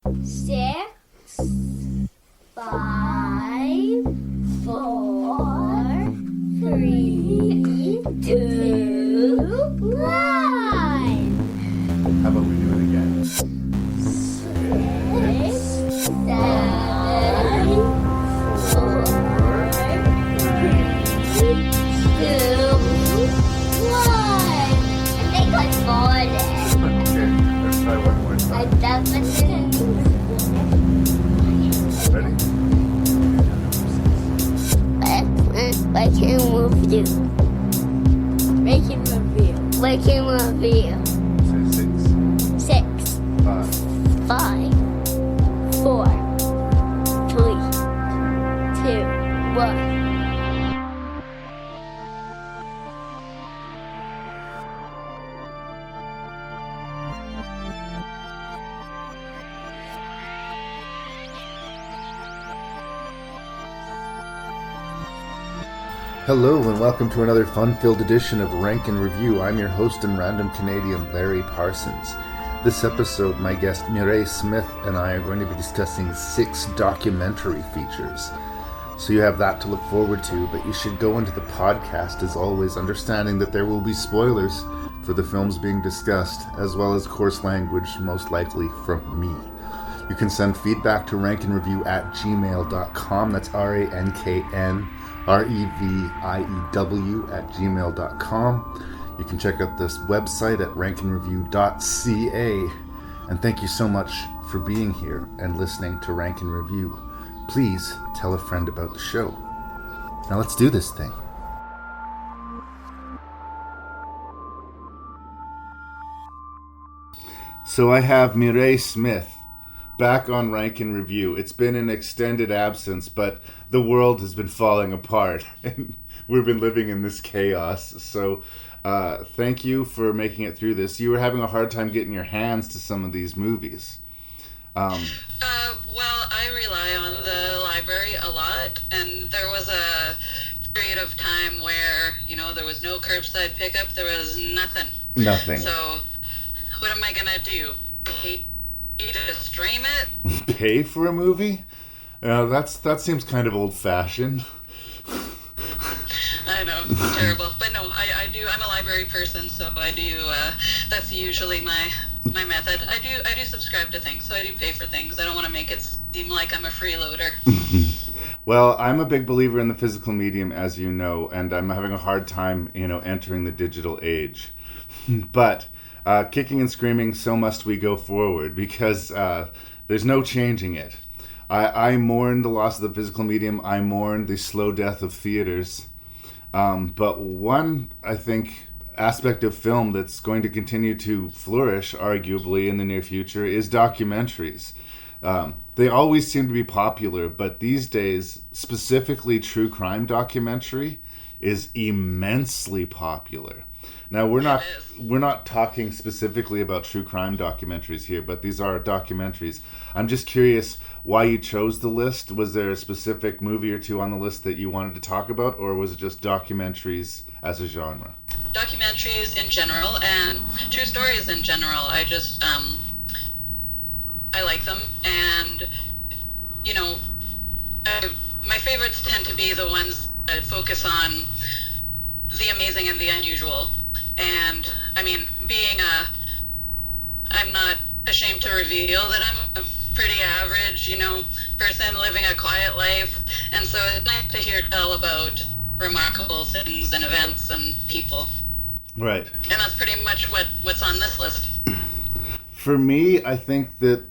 6, 5, 4, 3, 2, 1. How about we do it again? 6, 7, 4, 3, 2, 1. I think I followed it. Okay, let's try one more I time. definitely didn't. Ready? I can move you. Making review. Making review. Say 6, 6, 5, 5, 4, 3, 2, 1. Hello and welcome to another fun-filled edition of Rank and Review. I'm your host and random Canadian Larry Parsons. This episode, my guest Mireille Smith and I are going to be discussing 6 documentary features. So you have that to look forward to, but you should go into the podcast as always, understanding that there will be spoilers for the films being discussed, as well as coarse language, most likely from me. You can send feedback to ranknreview@gmail.com. That's ranknreview@gmail.com. You can check out this website at ranknreview.ca. And thank you so much for being here and listening to Rank and Review. Please tell a friend about the show. Now let's do this thing. So I have Mireille Smith back on Rank and Review. It's been an extended absence, but the world has been falling apart and we've been living in this chaos. So thank you for making it through this. You were having a hard time getting your hands to some of these movies. Well, I rely on the library a lot, and there was a period of time where, there was no curbside pickup, there was nothing. Nothing. So what am I going to do? Pay to stream it? Pay for a movie? That seems kind of old-fashioned. I know, it's terrible. But no, I do, I'm a library person, so I do, that's usually my method. I do subscribe to things, so I do pay for things. I don't want to make it seem like I'm a freeloader. Well, I'm a big believer in the physical medium, as you know, and I'm having a hard time, entering the digital age. But kicking and screaming, so must we go forward, because there's no changing it. I mourn the loss of the physical medium. I mourn the slow death of theaters. But one, I think, aspect of film that's going to continue to flourish, arguably, in the near future is documentaries. They always seem to be popular, but these days, specifically true crime documentary is immensely popular. Now, we're not talking specifically about true crime documentaries here, but these are documentaries. I'm just curious why you chose the list. Was there a specific movie or two on the list that you wanted to talk about, or was it just documentaries as a genre? Documentaries in general and true stories in general. I just I like them, and my favorites tend to be the ones that focus on the amazing and the unusual. And I mean, I'm not ashamed to reveal that I'm a pretty average, person living a quiet life, and so it's nice to hear tell about remarkable things and events and people. Right. And that's pretty much what's on this list. For me, I think that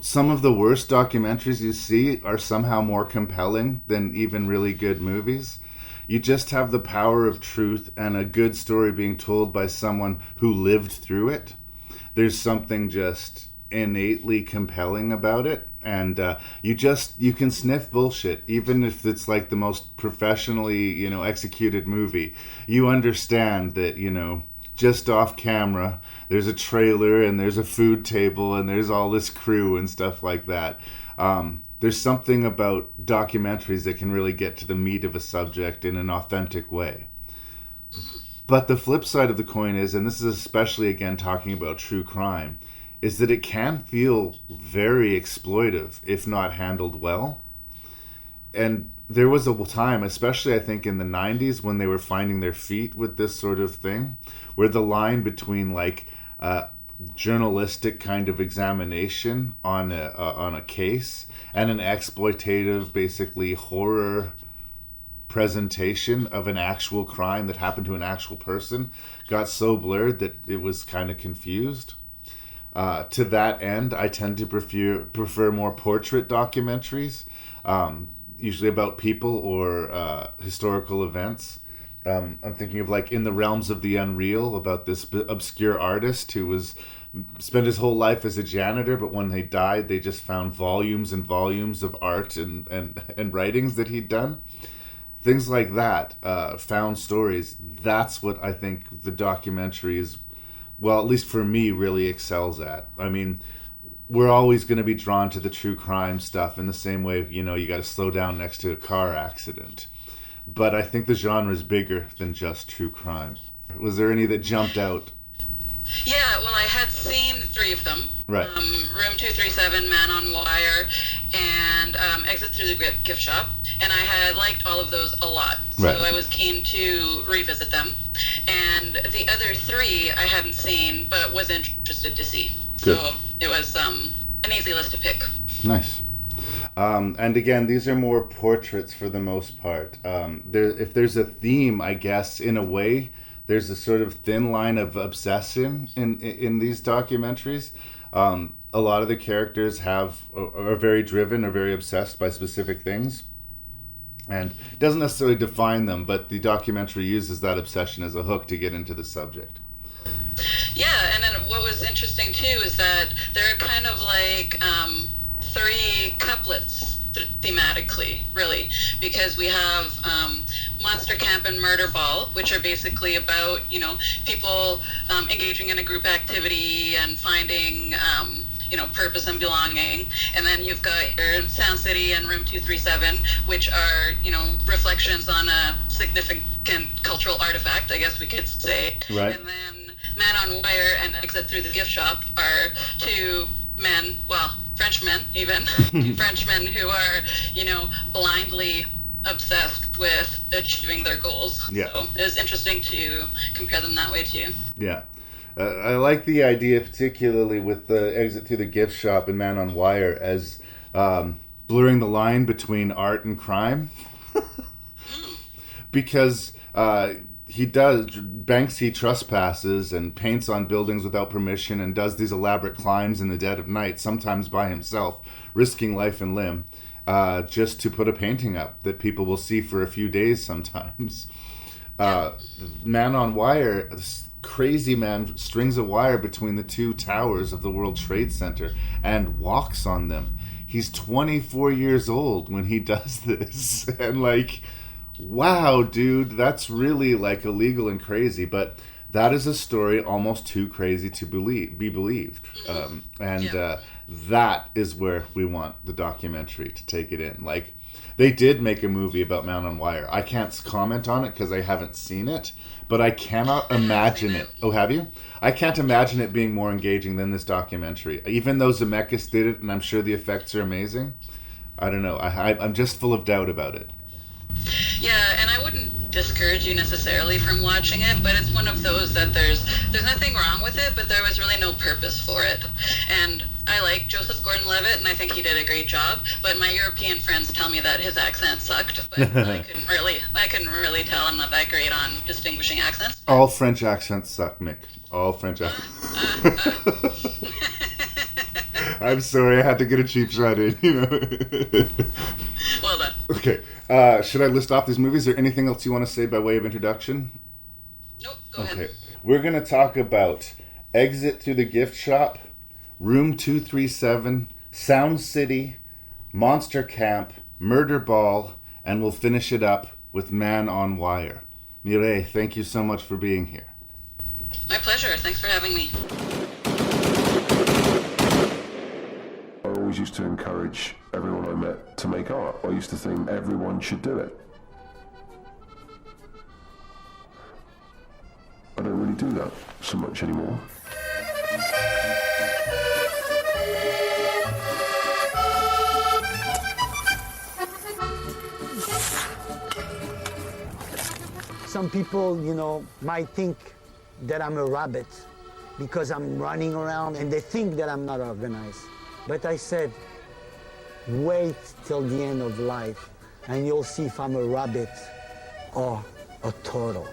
some of the worst documentaries you see are somehow more compelling than even really good movies. You just have the power of truth and a good story being told by someone who lived through it. There's something just innately compelling about it. And you can sniff bullshit, even if it's like the most professionally, executed movie. You understand that, just off camera, there's a trailer and there's a food table and there's all this crew and stuff like that. There's something about documentaries that can really get to the meat of a subject in an authentic way. But the flip side of the coin is, and this is especially again talking about true crime, is that it can feel very exploitive if not handled well. And there was a time, especially I think in the 90s, when they were finding their feet with this sort of thing, where the line between like journalistic kind of examination on a case and an exploitative, basically horror presentation of an actual crime that happened to an actual person got so blurred that it was kind of confused. To that end, I tend to prefer more portrait documentaries, usually about people or historical events. I'm thinking of like In the Realms of the Unreal, about this obscure artist who was spent his whole life as a janitor, but when they died, they just found volumes and volumes of art and writings that he'd done. Things like that, found stories. That's what I think the documentary is, well, at least for me, really excels at. I mean, we're always going to be drawn to the true crime stuff in the same way, you know, you got to slow down next to a car accident. But I think the genre is bigger than just true crime. Was there any that jumped out? Yeah, well, I had seen 3 of them. Right. Room 237, Man on Wire, and Exit Through the Gift Shop. And I had liked all of those a lot. So Right. I was keen to revisit them. And the other 3 I hadn't seen, but was interested to see. Good. So it was an easy list to pick. Nice. And again, these are more portraits for the most part. If there's a theme, I guess, in a way, there's a sort of thin line of obsession in these documentaries. A lot of the characters are very driven or very obsessed by specific things. And doesn't necessarily define them, but the documentary uses that obsession as a hook to get into the subject. Yeah, and then what was interesting too is that there are kind of like 3 couplets thematically, really, because we have Monster Camp and Murderball, which are basically about, you know, people engaging in a group activity and finding purpose and belonging. And then you've got your Sound City and Room 237, which are, you know, reflections on a significant cultural artifact, I guess we could say. Right. And then Man on Wire and Exit Through the Gift Shop are 2 men, well, Frenchmen even, Frenchmen who are, you know, blindly obsessed with achieving their goals. Yeah. So it was interesting to compare them that way too. Yeah. I like the idea, particularly with the Exit Through the Gift Shop and Man on Wire, as blurring the line between art and crime. Because Banksy trespasses and paints on buildings without permission and does these elaborate climbs in the dead of night, sometimes by himself, risking life and limb, just to put a painting up that people will see for a few days sometimes. Man on Wire, this crazy man strings a wire between the 2 towers of the World Trade Center and walks on them. He's 24 years old when he does this. And like, wow, dude, that's really like illegal and crazy. But that is a story almost too crazy to be believed. That is where we want the documentary to take it in. Like, they did make a movie about Man on Wire. I can't comment on it because I haven't seen it, but I cannot imagine it. Oh, have you? I can't imagine it being more engaging than this documentary. Even though Zemeckis did it, and I'm sure the effects are amazing, I don't know. I'm just full of doubt about it. Yeah, and I wouldn't discourage you necessarily from watching it, but it's one of those that there's nothing wrong with it, but there was really no purpose for it. And I like Joseph Gordon-Levitt, and I think he did a great job, but my European friends tell me that his accent sucked, but I couldn't really tell. I'm not that great on distinguishing accents. All French accents suck, Mick. All French accents. I'm sorry, I had to get a cheap shot in, you know. Well done. Okay, should I list off these movies? Is there anything else you want to say by way of introduction? Nope, go ahead. Okay, we're going to talk about Exit Through the Gift Shop, Room 237, Sound City, Monster Camp, Murderball, and we'll finish it up with Man on Wire. Mireille, thank you so much for being here. My pleasure. Thanks for having me. I always used to encourage everyone I met to make art. I used to think everyone should do it. I don't really do that so much anymore. some people, you know, might think that I'm a rabbit because I'm running around and they think that I'm not organized. But I said, wait till the end of life and you'll see if I'm a rabbit or a turtle.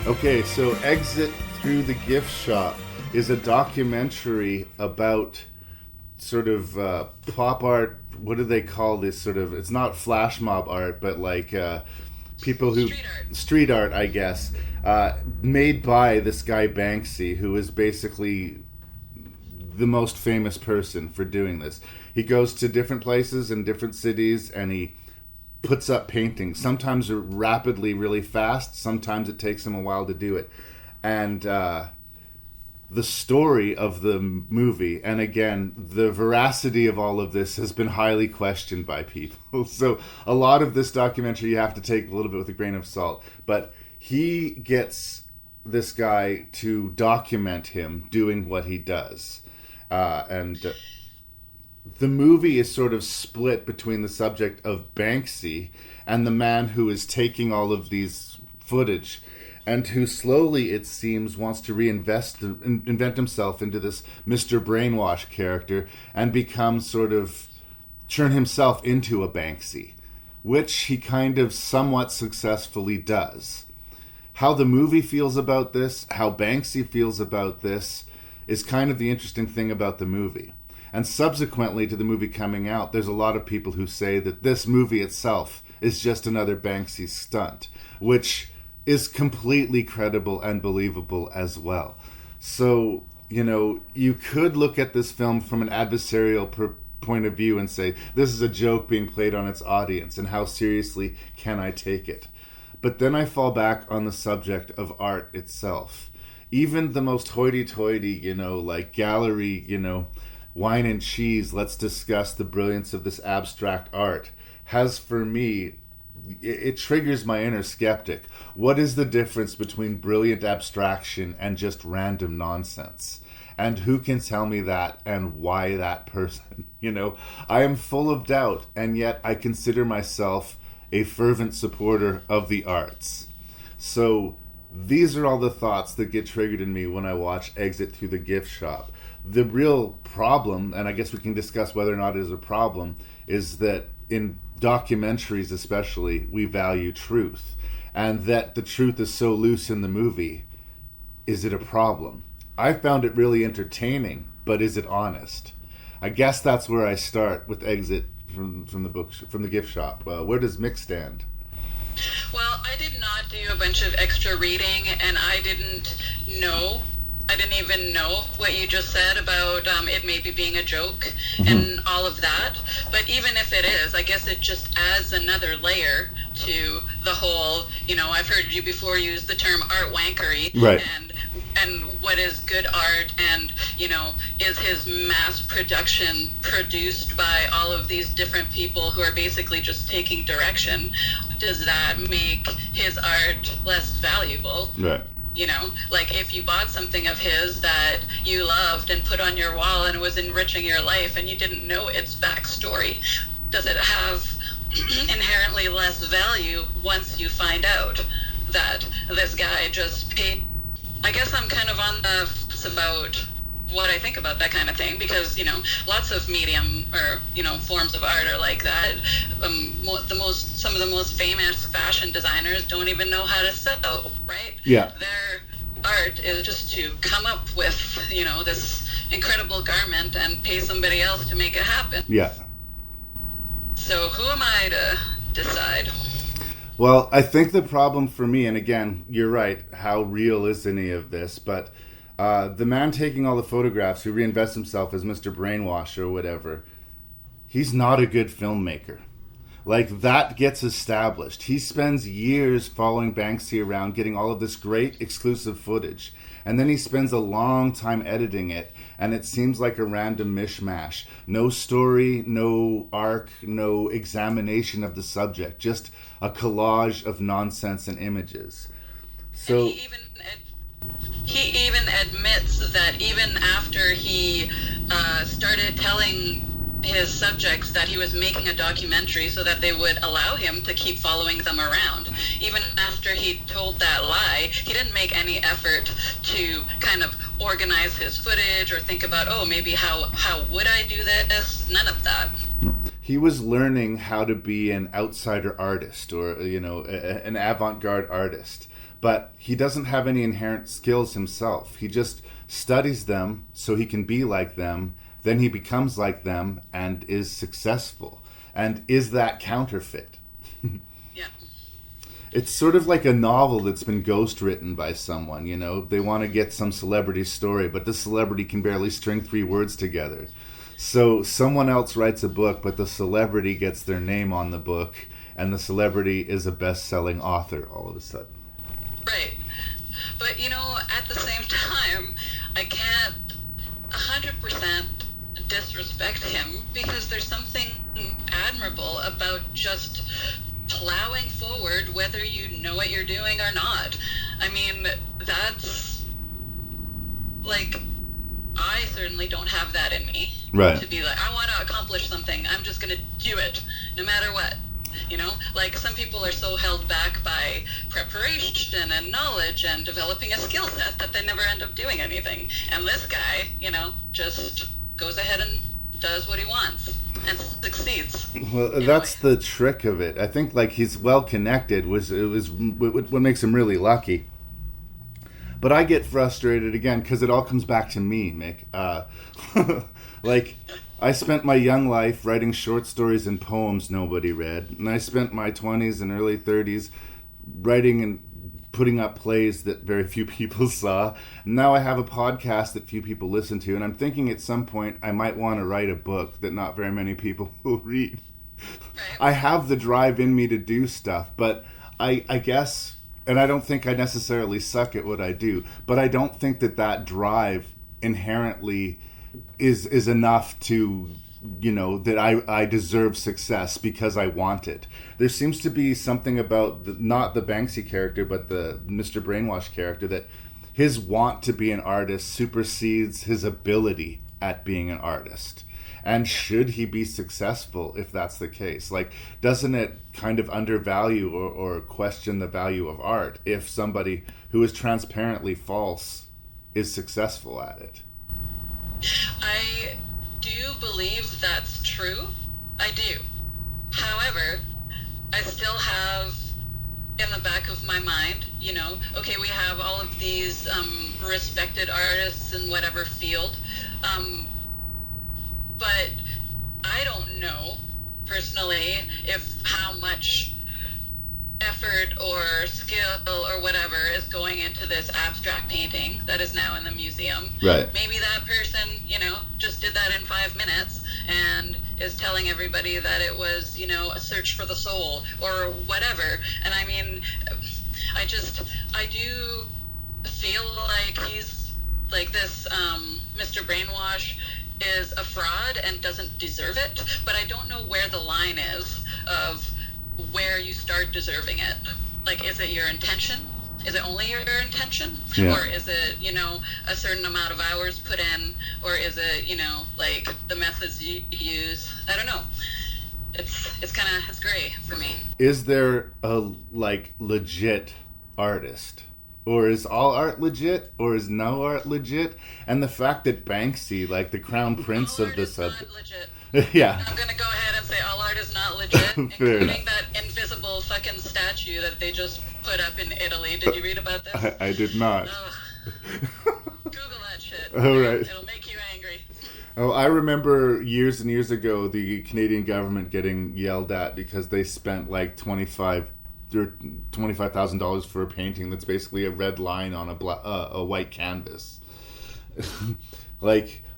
Okay, so Exit Through the Gift Shop is a documentary about sort of pop art. What do they call this sort of? It's not flash mob art, but like people who street art, I guess, made by this guy Banksy, who is basically the most famous person for doing this. He goes to different places in different cities and he puts up paintings. Sometimes they're rapidly, really fast. Sometimes it takes him a while to do it. And the story of the movie, and again, the veracity of all of this has been highly questioned by people. So a lot of this documentary you have to take a little bit with a grain of salt. But he gets this guy to document him doing what he does. The movie is sort of split between the subject of Banksy and the man who is taking all of these footage and who slowly, it seems, wants to invent himself into this Mr. Brainwash character and become sort of, turn himself into a Banksy, which he kind of somewhat successfully does. How the movie feels about this, how Banksy feels about this, is kind of the interesting thing about the movie. And subsequently to the movie coming out, there's a lot of people who say that this movie itself is just another Banksy stunt, which is completely credible and believable as well. So, you know, you could look at this film from an adversarial point of view and say, this is a joke being played on its audience, and how seriously can I take it? But then I fall back on the subject of art itself. Even the most hoity-toity, you know, like gallery, you know, wine and cheese, let's discuss the brilliance of this abstract art, has for me, it triggers my inner skeptic. What is the difference between brilliant abstraction and just random nonsense? And who can tell me that, and why that person? You know, I am full of doubt, and yet I consider myself a fervent supporter of the arts. So these are all the thoughts that get triggered in me when I watch Exit Through the Gift Shop. The real problem, and I guess we can discuss whether or not it is a problem, is that in documentaries especially, we value truth. And that the truth is so loose in the movie, is it a problem? I found it really entertaining, but is it honest? I guess that's where I start with Exit from the Gift Shop. Where does Mick stand? Well, I did not do a bunch of extra reading, and I didn't even know what you just said about it maybe being a joke and all of that. But even if it is, I guess it just adds another layer to the whole, you know, I've heard you before use the term art wankery. Right. And what is good art, and, you know, is his mass production produced by all of these different people who are basically just taking direction? Does that make his art less valuable? Right. You know, like if you bought something of his that you loved and put on your wall and it was enriching your life and you didn't know its backstory, does it have inherently less value once you find out that this guy just paid? I guess I'm kind of on the fence about what I think about that kind of thing, because, you know, lots of medium or, you know, forms of art are like that. Some of the most famous fashion designers don't even know how to sew, right? Yeah. Their art is just to come up with, you know, this incredible garment and pay somebody else to make it happen. Yeah. So who am I to decide? Well, I think the problem for me, and again, you're right, how real is any of this, but the man taking all the photographs who reinvests himself as Mr. Brainwash or whatever, he's not a good filmmaker. Like, that gets established. He spends years following Banksy around, getting all of this great exclusive footage. And then he spends a long time editing it, and it seems like a random mishmash. No story, no arc, no examination of the subject, just a collage of nonsense and images. So And he even admits that even after he started telling his subjects that he was making a documentary so that they would allow him to keep following them around, even after he told that lie, he didn't make any effort to kind of organize his footage or think about, oh, maybe how would I do this? None of that. he was learning how to be an outsider artist, or an avant-garde artist. But he doesn't have any inherent skills himself. He just studies them so he can be like them. Then he becomes like them and is successful. And is that counterfeit? Yeah. It's sort of like a novel that's been ghostwritten by someone, They want to get some celebrity story, but the celebrity can barely string 3 words together. So someone else writes a book, but the celebrity gets their name on the book, and the celebrity is a best-selling author all of a sudden. Right. But, at the same time, I can't 100% disrespect him, because there's something admirable about just plowing forward whether you know what you're doing or not. I mean, that's like, I certainly don't have that in me. Right. To be like, I want to accomplish something, I'm just going to do it no matter what. Like, some people are so held back by preparation and knowledge and developing a skill set that they never end up doing anything. And this guy, just goes ahead and does what he wants and succeeds. Well, that's the trick of it. I think, like, he's well connected. Was what makes him really lucky. But I get frustrated again because it all comes back to me, Mick. Like, I spent my young life writing short stories and poems nobody read, and I spent my 20s and early 30s writing and putting up plays that very few people saw. Now I have a podcast that few people listen to, and I'm thinking at some point I might want to write a book that not very many people will read. I have the drive in me to do stuff, but I guess, and I don't think I necessarily suck at what I do, but I don't think that drive inherently is enough to, that I deserve success because I want it. There seems to be something about not the Banksy character, but the Mr. Brainwash character, that his want to be an artist supersedes his ability at being an artist. And should he be successful if that's the case? Like, doesn't it kind of undervalue or question the value of art if somebody who is transparently false is successful at it? I do believe that's true. I do. However, I still have in the back of my mind, okay, we have all of these respected artists in whatever field, but I don't know personally if how much effort or skill or whatever is going into this abstract painting that is now in the museum. Right. Maybe that person, just did that in 5 minutes and is telling everybody that it was, a search for the soul or whatever. And I mean, I do feel like he's like this, Mr. Brainwash is a fraud and doesn't deserve it, but I don't know where the line is of where you start deserving it. Like, is it your intention? Is it only your intention? Yeah. Or is it, a certain amount of hours put in? Or is it, like the methods you use? I don't know. It's gray for me. Is there a, legit artist? Or is all art legit? Or is no art legit? And the fact that Banksy, the crown prince All of art the is not subject... legit. Yeah. I'm gonna go ahead and say all art is not legit, including enough. that invisible fucking statue that they just put up in Italy. Did you read about this? I did not. Google that shit. All right. It'll make you angry. Oh, I remember years and years ago the Canadian government getting yelled at because they spent $25,000 for a painting that's basically a red line on a white canvas.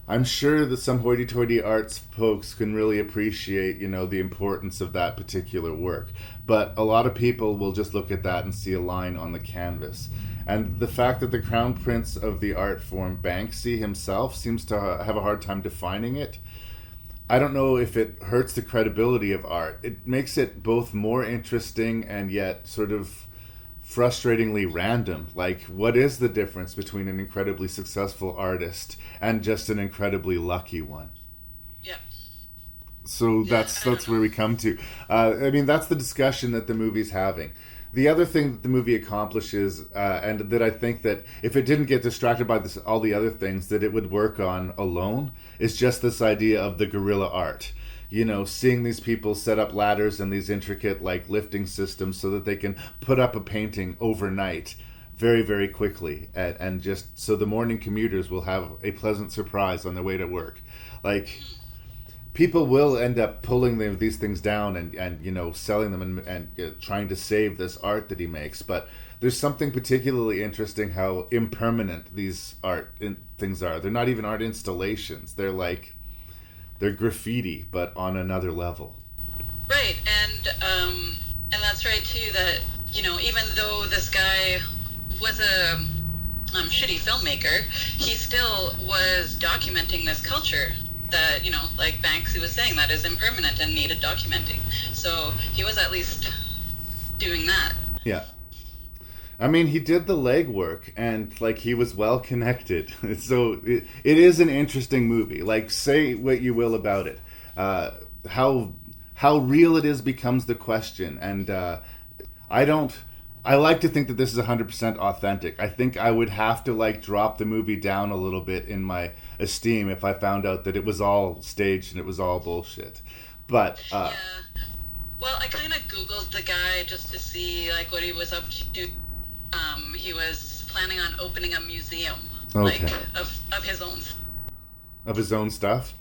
I'm sure that some hoity-toity arts folks can really appreciate, the importance of that particular work. But a lot of people will just look at that and see a line on the canvas. And the fact that the crown prince of the art form, Banksy himself, seems to have a hard time defining it, I don't know if it hurts the credibility of art. It makes it both more interesting and yet sort of frustratingly random. Like, what is the difference between an incredibly successful artist and just an incredibly lucky one? Yeah. So that's where we come to. I mean, that's the discussion that the movie's having. The other thing that the movie accomplishes, and that I think that if it didn't get distracted by all the other things that it would work on alone, is just this idea of the guerrilla art. You know, seeing these people set up ladders and these intricate, like, lifting systems so that they can put up a painting overnight very, very quickly. And just so the morning commuters will have a pleasant surprise on their way to work. Like, people will end up pulling these things down and you know, selling them and trying to save this art that he makes. But there's something particularly interesting how impermanent these things are. They're not even art installations. They're graffiti, but on another level. Right, and that's right too. That, you know, even though this guy was a shitty filmmaker, he still was documenting this culture that, you know, like Banksy was saying, that is impermanent and needed documenting. So he was at least doing that. Yeah. I mean, he did the legwork, and, like, he was well connected. So it is an interesting movie. Like, say what you will about it. How real it is becomes the question. And I like to think that this is 100% authentic. I think I would have to, like, drop the movie down a little bit in my esteem if I found out that it was all staged and it was all bullshit. But yeah. Well, I kind of Googled the guy just to see, like, what he was up to. He was planning on opening a museum, like, of his own. Of his own stuff?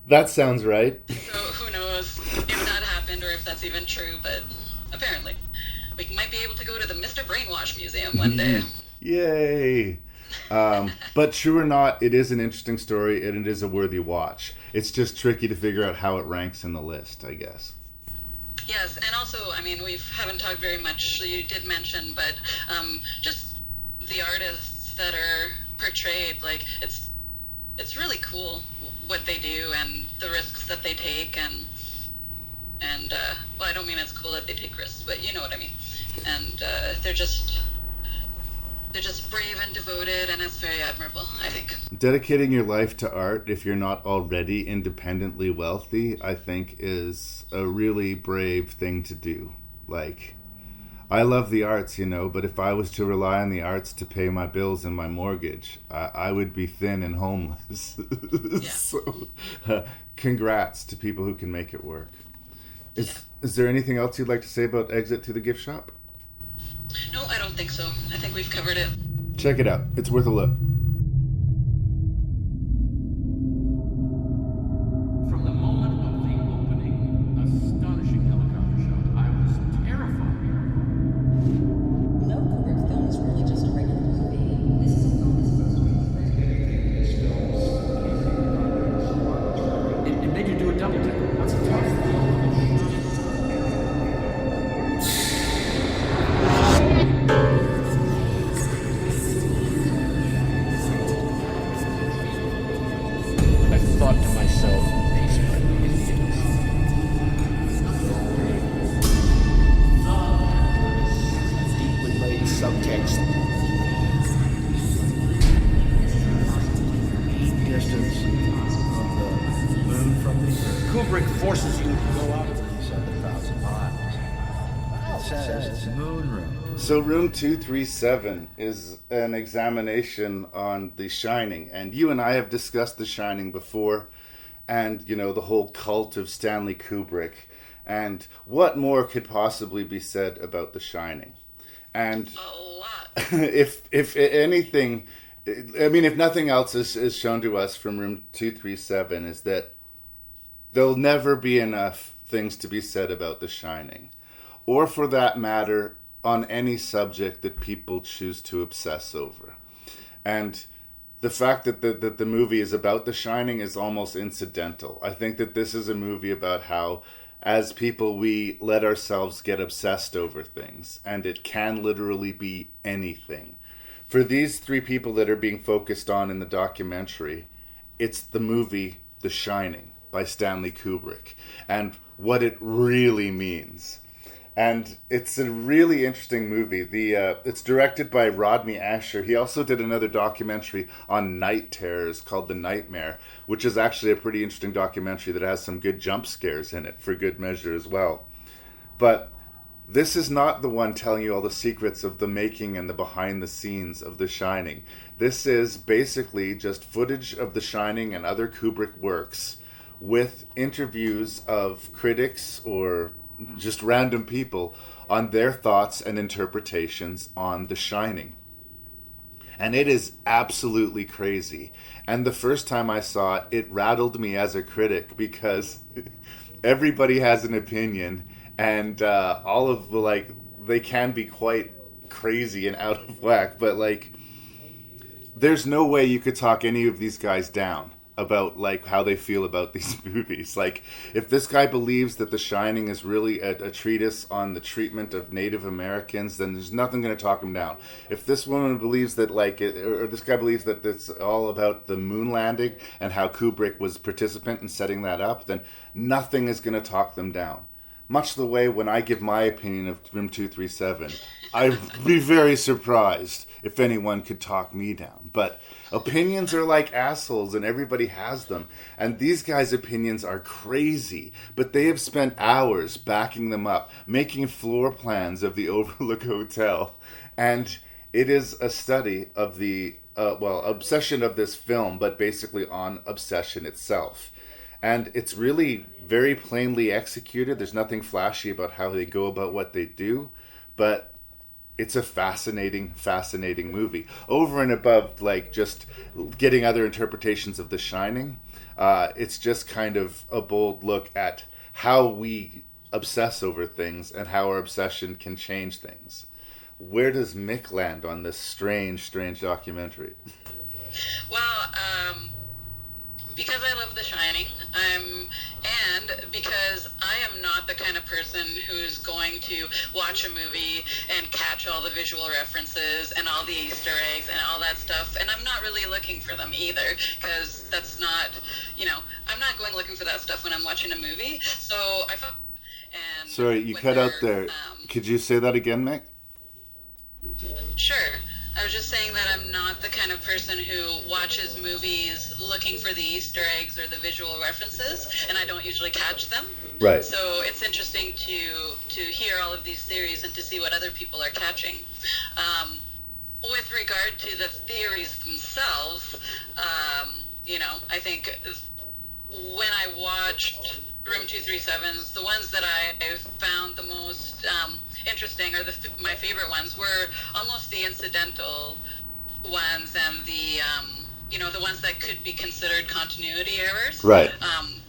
That sounds right. So who knows if that happened or if that's even true, but apparently. We might be able to go to the Mr. Brainwash Museum one day. Yay! But true or not, it is an interesting story and it is a worthy watch. It's just tricky to figure out how it ranks in the list, I guess. Yes, and also, I mean, we haven't talked very much, you did mention, but just the artists that are portrayed, like, it's really cool what they do and the risks that they take, and well, I don't mean it's cool that they take risks, but you know what I mean. And they're just brave and devoted, and it's very admirable, I think. Dedicating your life to art, if you're not already independently wealthy, I think is a really brave thing to do. Like, I love the arts, you know, but if I was to rely on the arts to pay my bills and my mortgage, I would be thin and homeless. Yeah. So, congrats to people who can make it work. Is there anything else you'd like to say about Exit to the Gift Shop? No, I don't think so. I think we've covered it. Check it out. It's worth a look. From the moment of the opening, astonishing helicopter shot, I was terrified. No, Kubrick film is really just a regular movie. This is a film that's supposed to be It made you do a double take. That's tough. I thought to myself, these are idiots. Deeply laid subtext. Distance of the moon from the earth. Kubrick forces you to go out to these 7,000 miles. It says moon room. So Room 237 is an examination on The Shining, and you and I have discussed The Shining before, and, you know, the whole cult of Stanley Kubrick, and what more could possibly be said about The Shining. And A lot. if anything, I mean, if nothing else is shown to us from Room 237 is that there'll never be enough things to be said about The Shining, or for that matter, on any subject that people choose to obsess over. And the fact that the movie is about The Shining is almost incidental. I think that this is a movie about how, as people, we let ourselves get obsessed over things, and it can literally be anything. for these three people that are being focused on in the documentary, it's the movie The Shining by Stanley Kubrick and what it really means. And it's a really interesting movie. It's directed by Rodney Asher. He also did another documentary on night terrors called The Nightmare, which is actually a pretty interesting documentary that has some good jump scares in it for good measure as well. But this is not the one telling you all the secrets of the making and the behind the scenes of The Shining. This is basically just footage of The Shining and other Kubrick works with interviews of critics or just random people on their thoughts and interpretations on The Shining. And it is absolutely crazy. And the first time I saw it, it rattled me as a critic because everybody has an opinion, and all of the, like, they can be quite crazy and out of whack, but like, there's no way you could talk any of these guys down about like how they feel about these movies. Like, if this guy believes that The Shining is really a treatise on the treatment of Native Americans, then there's nothing going to talk him down. If this woman believes that or this guy believes that it's all about the moon landing and how Kubrick was participant in setting that up, then nothing is going to talk them down. Much the way when I give my opinion of Room 237, I'd be very surprised if anyone could talk me down. But opinions are like assholes, and everybody has them. And these guys' opinions are crazy, but they have spent hours backing them up, making floor plans of the Overlook Hotel. And it is a study of the, obsession of this film, but basically on obsession itself. And it's really very plainly executed. There's nothing flashy about how they go about what they do, but it's a fascinating, fascinating movie. Over and above, like, just getting other interpretations of The Shining, it's just kind of a bold look at how we obsess over things and how our obsession can change things. Where does Mick land on this strange, strange documentary? Well, because I love The Shining, and because I am not the kind of person who's going to watch a movie and catch all the visual references and all the Easter eggs and all that stuff, and I'm not really looking for them either, because that's not, I'm not going looking for that stuff when I'm watching a movie. So I thought, and sorry, you cut out there. Could you say that again, Mick? Sure. I was just saying that I'm not the kind of person who watches movies looking for the Easter eggs or the visual references, and I don't usually catch them. Right. So it's interesting to hear all of these theories and to see what other people are catching. With regard to the theories themselves, I think when I watched Room 237's, the ones that I found the most interesting, or my favorite ones, were almost the incidental ones and the ones that could be considered continuity errors. Right.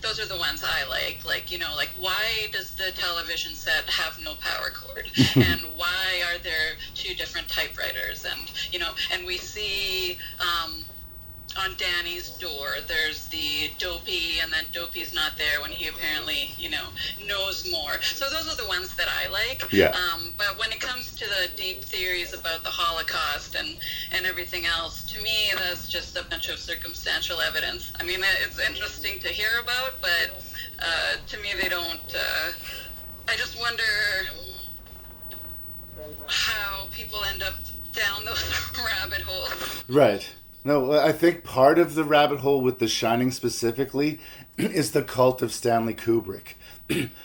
Those are the ones I like. Like, why does the television set have no power cord? And why are there two different typewriters? And we see on Danny's door, there's the Dopey, and then Dopey's not there when he apparently, knows more. So those are the ones that I like. Yeah. But when it comes to the deep theories about the Holocaust and everything else, to me, that's just a bunch of circumstantial evidence. I mean, it's interesting to hear about, but to me, they don't. I just wonder how people end up down those rabbit holes. Right. No, I think part of the rabbit hole with The Shining specifically is the cult of Stanley Kubrick.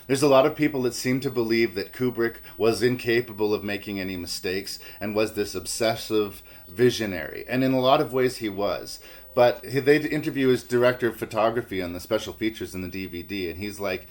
There's a lot of people that seem to believe that Kubrick was incapable of making any mistakes and was this obsessive visionary. And in a lot of ways he was. But they interview his director of photography on the special features in the DVD, and he's like,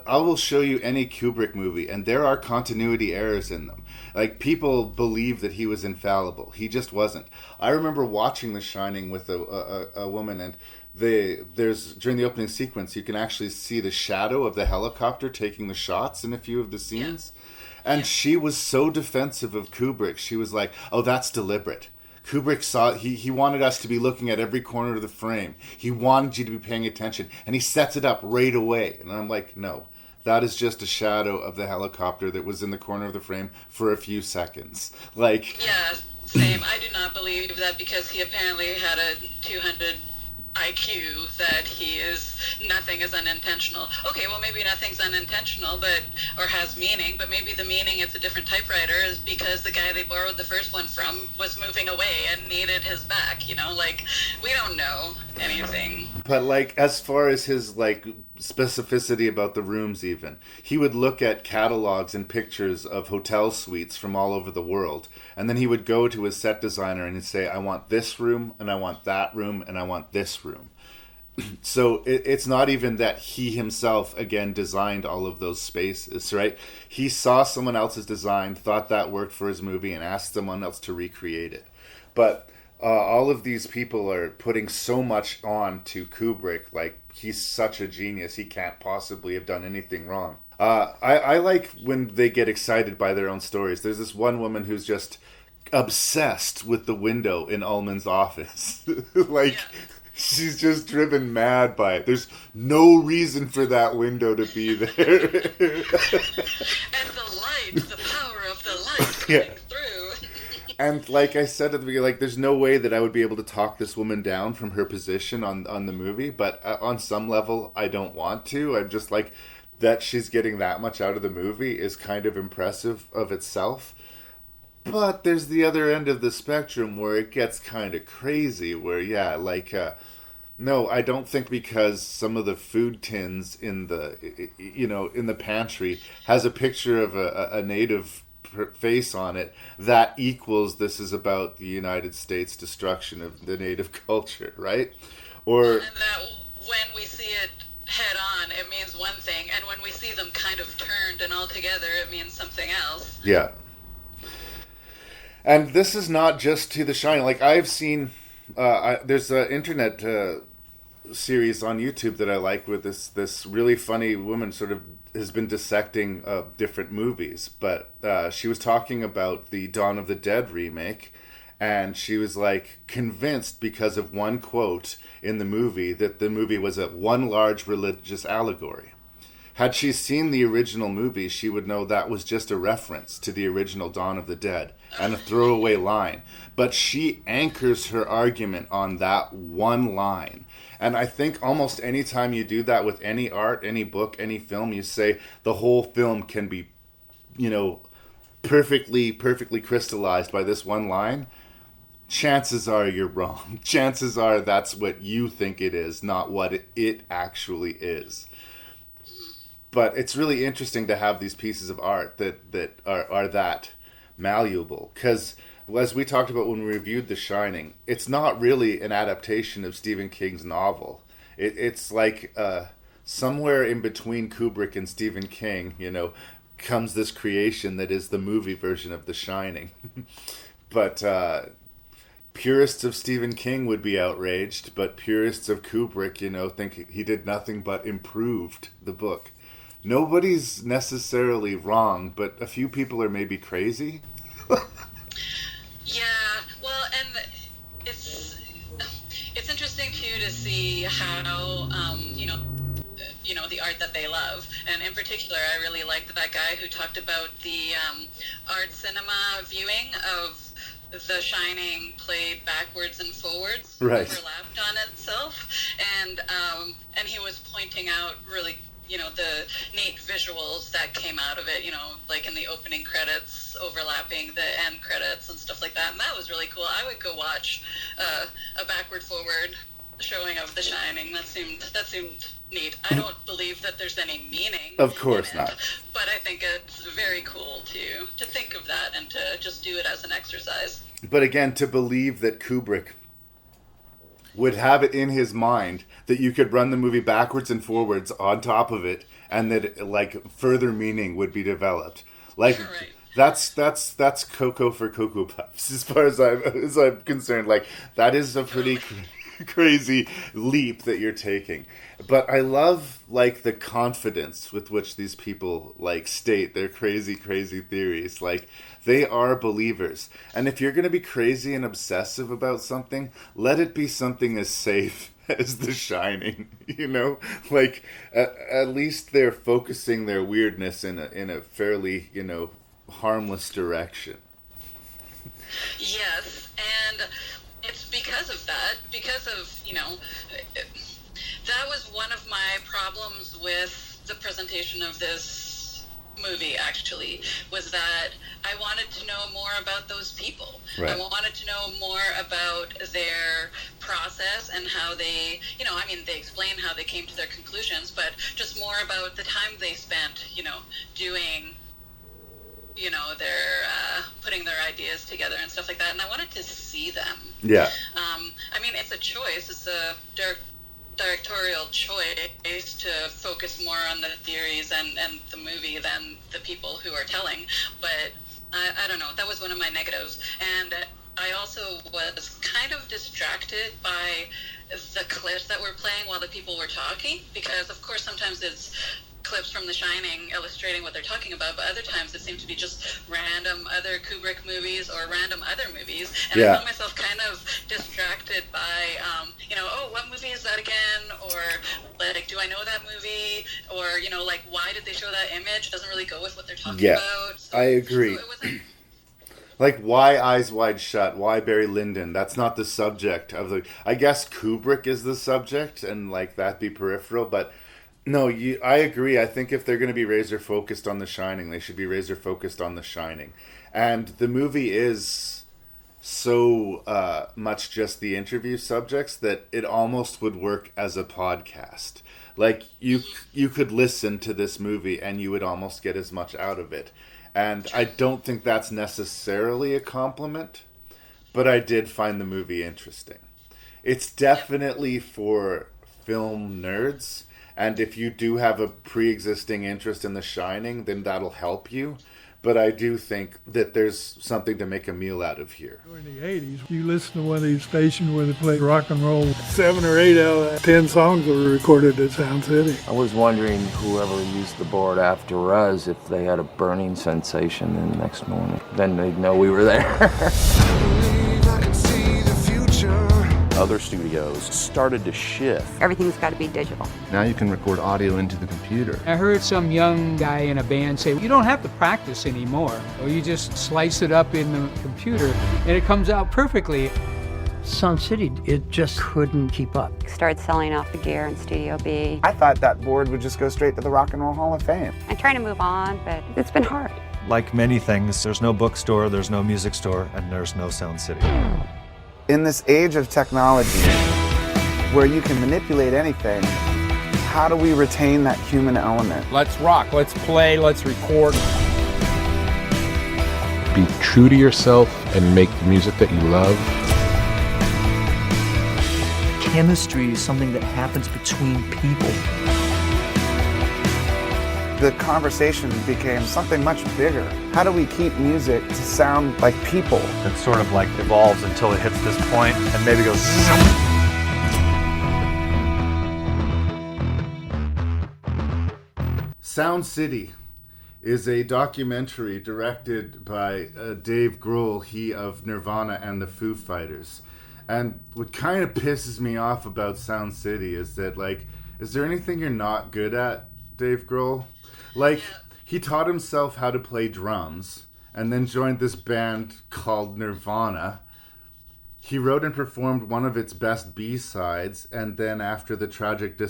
I will show you any Kubrick movie, and there are continuity errors in them. Like, people believe that he was infallible. He just wasn't. I remember watching The Shining with a woman, and there's during the opening sequence, you can actually see the shadow of the helicopter taking the shots in a few of the scenes. Yeah. And she was so defensive of Kubrick. She was like, oh, that's deliberate. Kubrick saw, he wanted us to be looking at every corner of the frame. He wanted you to be paying attention, and he sets it up right away. And I'm like, no, that is just a shadow of the helicopter that was in the corner of the frame for a few seconds. Like, yeah, Same. I do not believe that because he apparently had a 200 IQ that nothing is unintentional. Okay, well maybe nothing's unintentional, or has meaning, but maybe the meaning it's a different typewriter is because the guy they borrowed the first one from was moving away and needed his back, we don't know anything. But as far as his specificity about the rooms, even he would look at catalogs and pictures of hotel suites from all over the world, and then he would go to his set designer and he'd say, I want this room, and I want that room, and I want this room. So it's not even that he himself again designed all of those spaces, right? He saw someone else's design, thought that worked for his movie, and asked someone else to recreate it. But all of these people are putting so much on to Kubrick, he's such a genius, he can't possibly have done anything wrong. I like when they get excited by their own stories. There's this one woman who's just obsessed with the window in Ullman's office. Yeah. She's just driven mad by it. There's no reason for that window to be there. And the power of the light coming through. And like I said at the beginning, there's no way that I would be able to talk this woman down from her position on the movie, but on some level, I don't want to. I'm just that she's getting that much out of the movie is kind of impressive of itself. But there's the other end of the spectrum where it gets kind of crazy, where, no, I don't think because some of the food tins in the pantry has a picture of a native face on it, that equals this is about the United States destruction of the native culture, right? Or... And that when we see it head on, it means one thing, and when we see them kind of turned and all together, it means something else. Yeah. And this is not just to The Shining. I've seen, there's an internet series on YouTube that I like with this really funny woman sort of has been dissecting different movies. But she was talking about the Dawn of the Dead remake, and she was convinced because of one quote in the movie that the movie was one large religious allegory. Had she seen the original movie, she would know that was just a reference to the original Dawn of the Dead and a throwaway line. But she anchors her argument on that one line. And I think almost any time you do that with any art, any book, any film, you say the whole film can be, perfectly crystallized by this one line. Chances are you're wrong. Chances are that's what you think it is, not what it actually is. But it's really interesting to have these pieces of art that are that malleable. Because as we talked about when we reviewed The Shining, it's not really an adaptation of Stephen King's novel. It's somewhere in between Kubrick and Stephen King, comes this creation that is the movie version of The Shining. But purists of Stephen King would be outraged, but purists of Kubrick, think he did nothing but improved the book. Nobody's necessarily wrong, but a few people are maybe crazy. Yeah, well, and it's interesting too to see how the art that they love, and in particular, I really liked that guy who talked about the art cinema viewing of The Shining played backwards and forwards, right, overlapped on itself, and he was pointing out really, the neat visuals that came out of it, in the opening credits overlapping the end credits and stuff like that, and that was really cool. I would go watch a backward forward showing of The Shining. That seemed neat. I don't believe that there's any meaning. Of course not. But I think it's very cool to think of that and to just do it as an exercise. But again, to believe that Kubrick would have it in his mind that you could run the movie backwards and forwards on top of it, and that further meaning would be developed. Right. That's Cocoa for Cocoa Puffs, as far as I'm concerned. That is a pretty crazy leap that you're taking. But I love the confidence with which these people state their crazy theories. They are believers. And if you're going to be crazy and obsessive about something, let it be something as safe as The Shining. At least they're focusing their weirdness in a fairly, harmless direction. Yes, and it's because of that, because of, that was one of my problems with the presentation of this movie, actually, was that I wanted to know more about those people. Right. I wanted to know more about their process and how they, they explain how they came to their conclusions, but just more about the time they spent, doing their putting their ideas together and stuff like that, and I wanted to see them. Yeah. It's a choice. It's a directorial choice to focus more on the theories and the movie than the people who are telling. But I don't know. That was one of my negatives, and I also was kind of distracted by the clips that were playing while the people were talking, because of course sometimes it's clips from The Shining illustrating what they're talking about, but other times it seemed to be just random other Kubrick movies or random other movies, and I found myself kind of distracted by, what movie is that again, or like, do I know that movie, or why did they show that image? It doesn't really go with what they're talking about. So, I agree. So it wasn't. Like, why Eyes Wide Shut? Why Barry Lyndon? That's not the subject of the... I guess Kubrick is the subject, and like that be peripheral, but no, I agree. I think if they're going to be razor focused on The Shining, they should be razor focused on The Shining. And the movie is so much just the interview subjects that it almost would work as a podcast. Like, you could listen to this movie and you would almost get as much out of it. And I don't think that's necessarily a compliment, but I did find the movie interesting. It's definitely for film nerds, and if you do have a pre-existing interest in The Shining, then that'll help you. But I do think that there's something to make a meal out of here. In the 80s, you listen to one of these stations where they play rock and roll. 7 or 8 out of 10 songs were recorded at Sound City. I was wondering whoever used the board after us, if they had a burning sensation the next morning. Then they'd know we were there. Other studios started to shift. Everything's got to be digital. Now you can record audio into the computer. I heard some young guy in a band say, you don't have to practice anymore. Or you just slice it up in the computer and it comes out perfectly. Sound City, it just couldn't keep up. Started selling off the gear in Studio B. I thought that board would just go straight to the Rock and Roll Hall of Fame. I'm trying to move on, but it's been hard. Like many things, there's no bookstore, there's no music store, and there's no Sound City. In this age of technology, where you can manipulate anything, how do we retain that human element? Let's rock, let's play, let's record. Be true to yourself and make the music that you love. Chemistry is something that happens between people. The conversation became something much bigger. How do we keep music to sound like people? It sort of like evolves until it hits this point and maybe goes... Sound City is a documentary directed by Dave Grohl, he of Nirvana and the Foo Fighters. And what kind of pisses me off about Sound City is that, like, is there anything you're not good at, Dave Grohl? Like, he taught himself how to play drums and then joined this band called Nirvana. He wrote and performed one of its best B-sides, and then after the tragic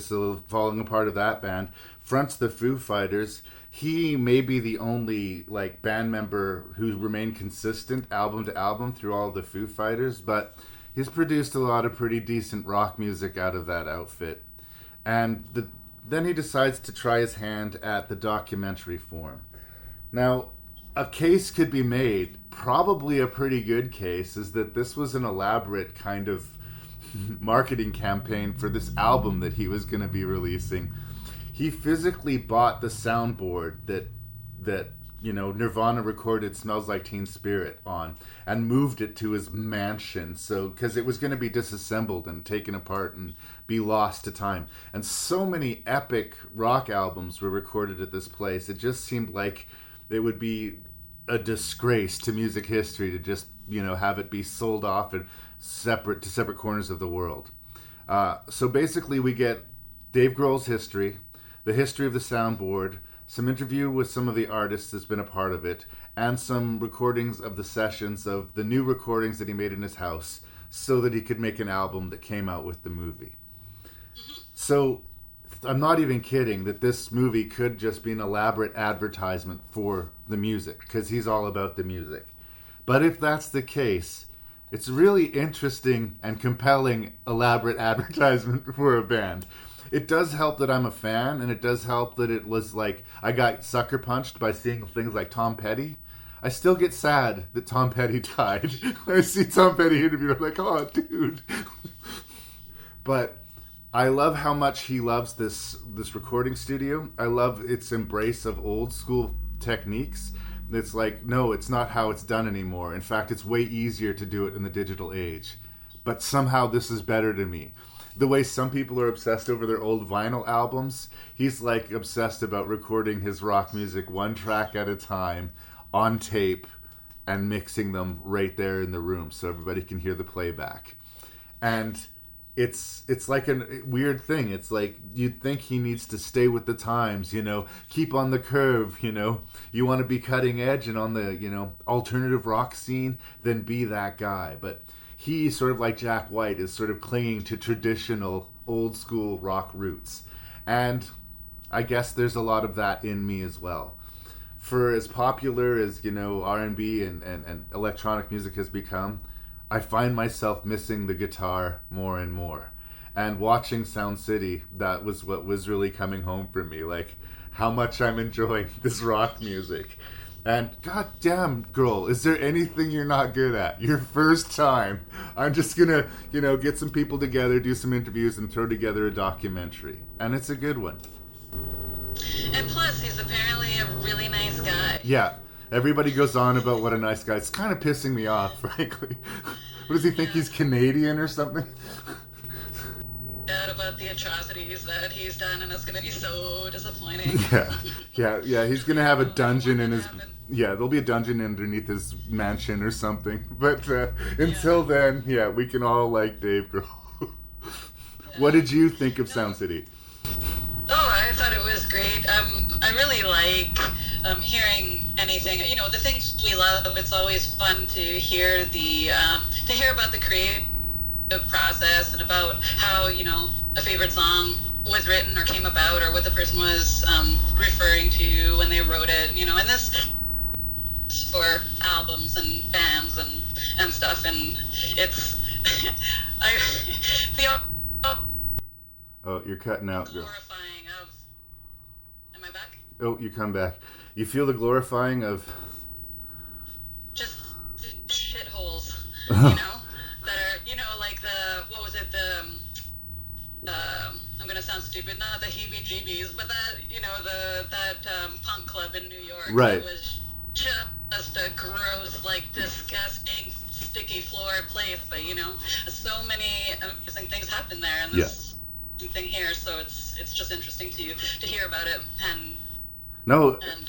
falling apart of that band, fronts the Foo Fighters. He may be the only, like, band member who remained consistent album to album through all the Foo Fighters, but he's produced a lot of pretty decent rock music out of that outfit. And then he decides to try his hand at the documentary form. Now, a case could be made, probably a pretty good case, is that this was an elaborate kind of marketing campaign for this album that he was going to be releasing. He physically bought the soundboard that Nirvana recorded Smells Like Teen Spirit on and moved it to his mansion, so because it was going to be disassembled and taken apart and be lost to time. And so many epic rock albums were recorded at this place. It just seemed like it would be a disgrace to music history to just, have it be sold off and separate corners of the world. So basically we get Dave Grohl's history, the history of the soundboard, some interview with some of the artists that's been a part of it, and some recordings of the sessions of the new recordings that he made in his house so that he could make an album that came out with the movie. So I'm not even kidding that this movie could just be an elaborate advertisement for the music, because he's all about the music. But if that's the case, it's a really interesting and compelling elaborate advertisement for a band. It does help that I'm a fan, and it does help that it was like I got sucker punched by seeing things like Tom Petty. I still get sad that Tom Petty died. When I see Tom Petty interviewed, I'm like, oh, dude. But I love how much he loves this recording studio. I love its embrace of old school techniques. It's like, no, it's not how it's done anymore. In fact, it's way easier to do it in the digital age. But somehow this is better to me. The way some people are obsessed over their old vinyl albums, he's like obsessed about recording his rock music one track at a time on tape and mixing them right there in the room so everybody can hear the playback. And it's like a weird thing. It's like you'd think he needs to stay with the times, you know, keep on the curve, you know. You want to be cutting edge and on the, you know, alternative rock scene, then be that guy. But he, sort of like Jack White, is sort of clinging to traditional old school rock roots. And I guess there's a lot of that in me as well. For as popular as, you know, R&B and electronic music has become, I find myself missing the guitar more and more. And watching Sound City, that was what was really coming home for me. Like, how much I'm enjoying this rock music. And goddamn, girl, is there anything you're not good at? Your first time. I'm just gonna, you know, get some people together, do some interviews, and throw together a documentary. And it's a good one. And plus, he's apparently a really nice guy. Yeah. Everybody goes on about what a nice guy. It's kind of pissing me off, frankly. What does he think, he's Canadian or something? About the atrocities that he's done, and it's going to be so disappointing. Yeah. He's going to have a dungeon in his... Yeah, there'll be a dungeon underneath his mansion or something. But until then, yeah, we can all like Dave Grohl. What did you think of Sound City? Oh, I thought it was great. I really like hearing anything. You know, the things we love. It's always fun to hear about the creative process and about how, you know, a favorite song was written or came about, or what the person was referring to when they wrote it. You know, and this is for albums and bands and stuff. And it's Oh, you're cutting out, girl. Am I back? Oh, you come back. You feel the glorifying of... Just shitholes, you know, that are, you know, like what was it, I'm gonna sound stupid, not the heebie-jeebies, but that, you know, that punk club in New York. Right. It was just a gross, like, disgusting, sticky floor place, but, you know, so many amazing things happen there, and this thing here, so it's just interesting to hear about it and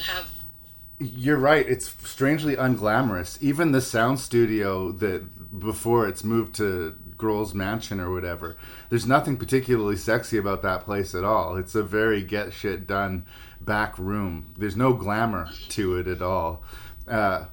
have. You're right. It's strangely unglamorous. Even the sound studio that before it's moved to Grohl's mansion or whatever, there's nothing particularly sexy about that place at all. It's a very get shit done back room. There's no glamour to it at all. I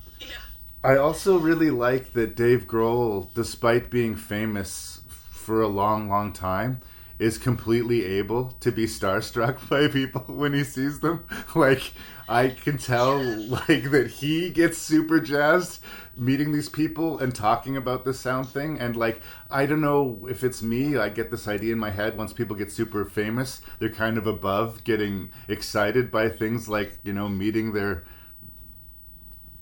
also really like that Dave Grohl, despite being famous for a long, long time, is completely able to be starstruck by people when he sees them. Like, I can tell, like, that he gets super jazzed meeting these people and talking about this sound thing. And, like, I don't know if it's me, I get this idea in my head, once people get super famous, they're kind of above getting excited by things like, you know, meeting their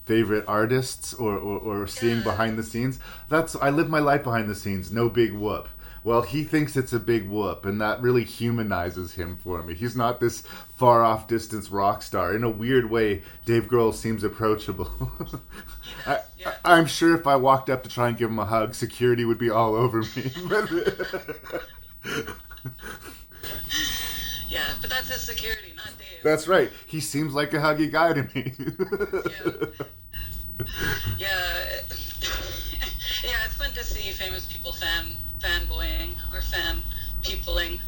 favorite artists or seeing behind the scenes. I live my life behind the scenes, no big whoop. Well, he thinks it's a big whoop, and that really humanizes him for me. He's not this far-off distance rock star. In a weird way, Dave Grohl seems approachable. I'm sure if I walked up to try and give him a hug, security would be all over me. Yeah, but that's his security, not Dave. That's right. He seems like a huggy guy to me. Yeah, it's fun to see famous people fanboying or fan peopling.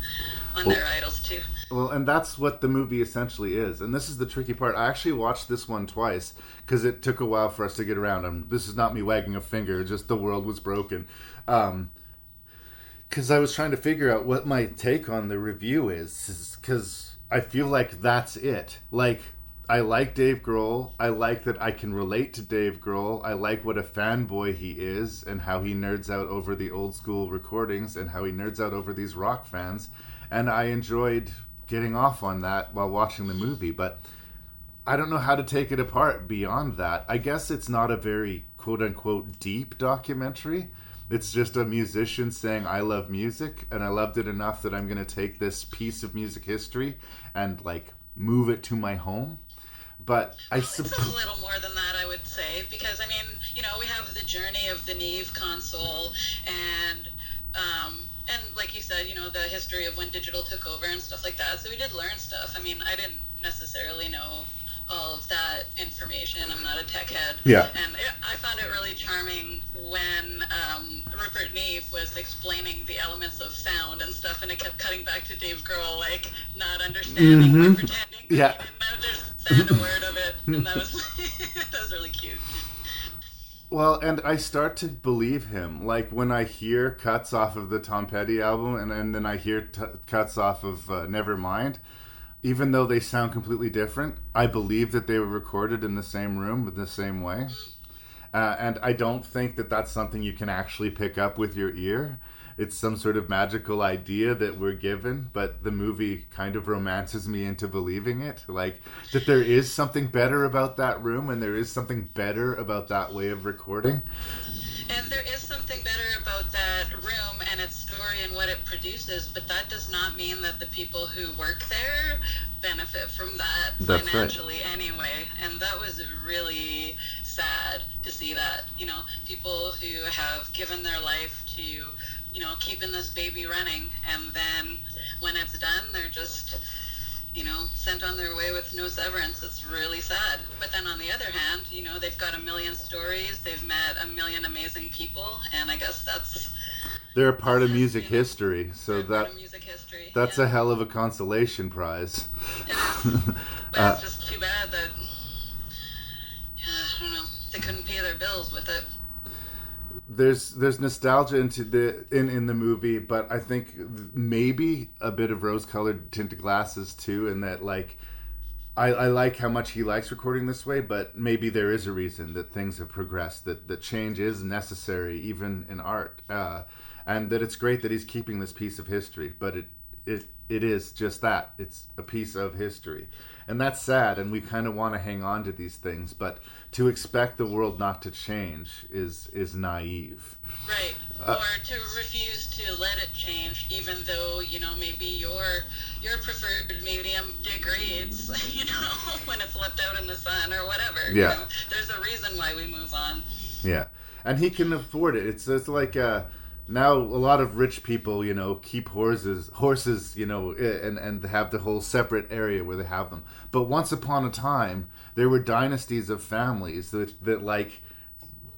on their idols too. Well, and that's what the movie essentially is. And this is the tricky part. I actually watched this one twice because it took a while for us to get around. This is not me wagging a finger, just the world was broken. Because I was trying to figure out what my take on the review is, because I feel like that's it. Like, I like Dave Grohl. I like that I can relate to Dave Grohl. I like what a fanboy he is and how he nerds out over the old school recordings and how he nerds out over these rock fans. And I enjoyed getting off on that while watching the movie, but I don't know how to take it apart beyond that. I guess it's not a very quote-unquote deep documentary. It's just a musician saying, I love music, and I loved it enough that I'm going to take this piece of music history and, like, move it to my home. But it's a little more than that, I would say, because, I mean, you know, we have the journey of the Neve console, and like you said, you know, the history of when digital took over and stuff like that. So we did learn stuff. I mean, I didn't necessarily know all of that information. I'm not a tech head. Yeah. And I found it really charming when Rupert Neve was explaining the elements of sound and stuff, and it kept cutting back to Dave Grohl, like, not understanding or pretending yeah. he didn't understand a word of it. And that was, that was really cute. Well, and I start to believe him. Like, when I hear cuts off of the Tom Petty album, and then I hear cuts off of Nevermind, even though they sound completely different, I believe that they were recorded in the same room in the same way. And I don't think that that's something you can actually pick up with your ear. It's some sort of magical idea that we're given, but the movie kind of romances me into believing it. Like, that there is something better about that room, and there is something better about that way of recording. And there is something better about that room and its story and what it produces, but that does not mean that the people who work there benefit from that That's financially anyway. And that was really sad to see that, you know, people who have given their life to, you know, keeping this baby running, and then when it's done, they're just, you know, sent on their way with no severance. It's really sad. But then on the other hand, you know, they've got a million stories, they've met a million amazing people, and I guess they're a part of music history, so that's yeah. a hell of a consolation prize. It is. But it's just too bad that, I don't know, they couldn't pay their bills with it. There's nostalgia in the movie, but I think maybe a bit of rose-colored tinted glasses too, in that, like, I like how much he likes recording this way, but maybe there is a reason that things have progressed, that change is necessary even in art, and that it's great that he's keeping this piece of history, but it is just that. It's a piece of history. And that's sad, and we kind of want to hang on to these things, but to expect the world not to change is naive. Right, or to refuse to let it change, even though, you know, maybe your preferred medium degrades, you know, when it's left out in the sun or whatever. Yeah. You know, there's a reason why we move on. Yeah, and he can afford it. It's like now a lot of rich people, you know, keep horses, you know, and have the whole separate area where they have them. But once upon a time, there were dynasties of families that like,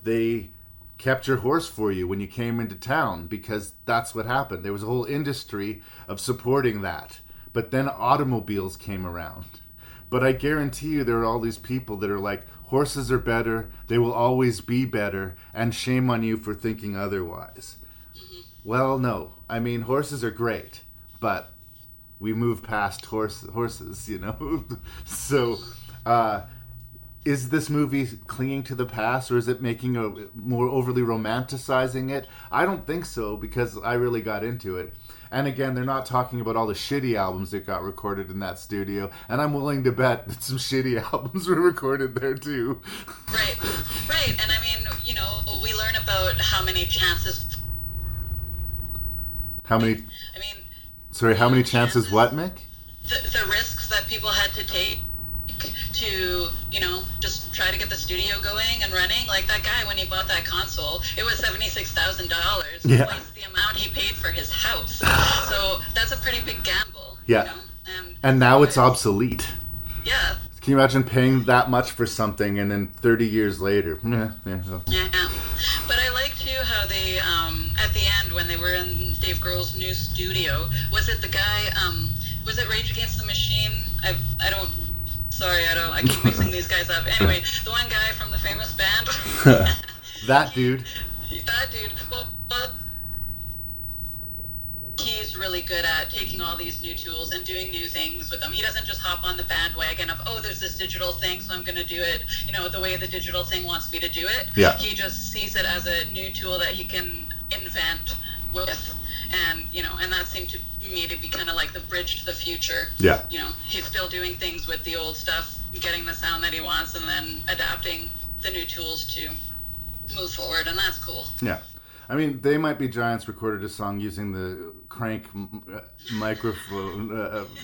they kept your horse for you when you came into town, because that's what happened. There was a whole industry of supporting that. But then automobiles came around. But I guarantee you there are all these people that are like, horses are better, they will always be better, and shame on you for thinking otherwise. Well, no. I mean, horses are great, but we move past horses, you know? So, is this movie clinging to the past, or is it making more overly romanticizing it? I don't think so, because I really got into it. And again, they're not talking about all the shitty albums that got recorded in that studio, and I'm willing to bet that some shitty albums were recorded there too. Right. And I mean, you know, we learn about how many chances... How many chances what, Mick? The risks that people had to take to, you know, just try to get the studio going and running. Like that guy, when he bought that console, it was $76,000, yeah. Twice the amount he paid for his house. So that's a pretty big gamble. Yeah. You know? And now it's obsolete. Yeah. Can you imagine paying that much for something and then 30 years later? Yeah. But I like too how they, at the end, when they were in Dave Dave Grohl's new studio. Was it the guy, was it Rage Against the Machine? I keep mixing these guys up. Anyway, the one guy from the famous band. That dude. Well, he's really good at taking all these new tools and doing new things with them. He doesn't just hop on the bandwagon of, oh, there's this digital thing, so I'm going to do it, the way the digital thing wants me to do it. Yeah. He just sees it as a new tool that he can invent with. And, and that seemed to me to be kind of like the bridge to the future. Yeah. He's still doing things with the old stuff, getting the sound that he wants, and then adapting the new tools to move forward, and that's cool. Yeah. I mean, They Might Be Giants recorded a song using the crank microphone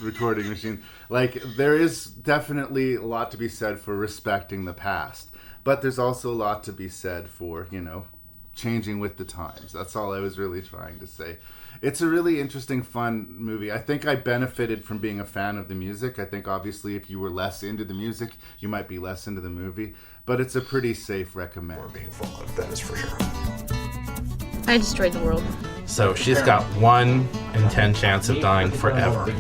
recording machine. Like, there is definitely a lot to be said for respecting the past, but there's also a lot to be said for, changing with the times. That's all I was really trying to say. It's a really interesting, fun movie. I think I benefited from being a fan of the music. I think, obviously, if you were less into the music, you might be less into the movie, but it's a pretty safe recommend. That is for sure. I destroyed the world. So she's got 1 in 10 chance of dying forever.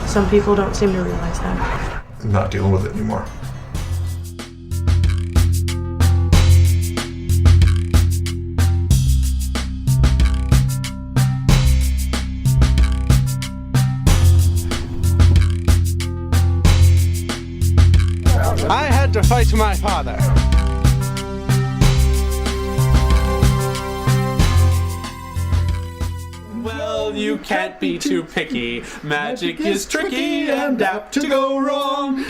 Some people don't seem to realize that. I'm not dealing with it anymore. I had to fight my father. Well, you can't be too picky. Magic is tricky and apt to go wrong.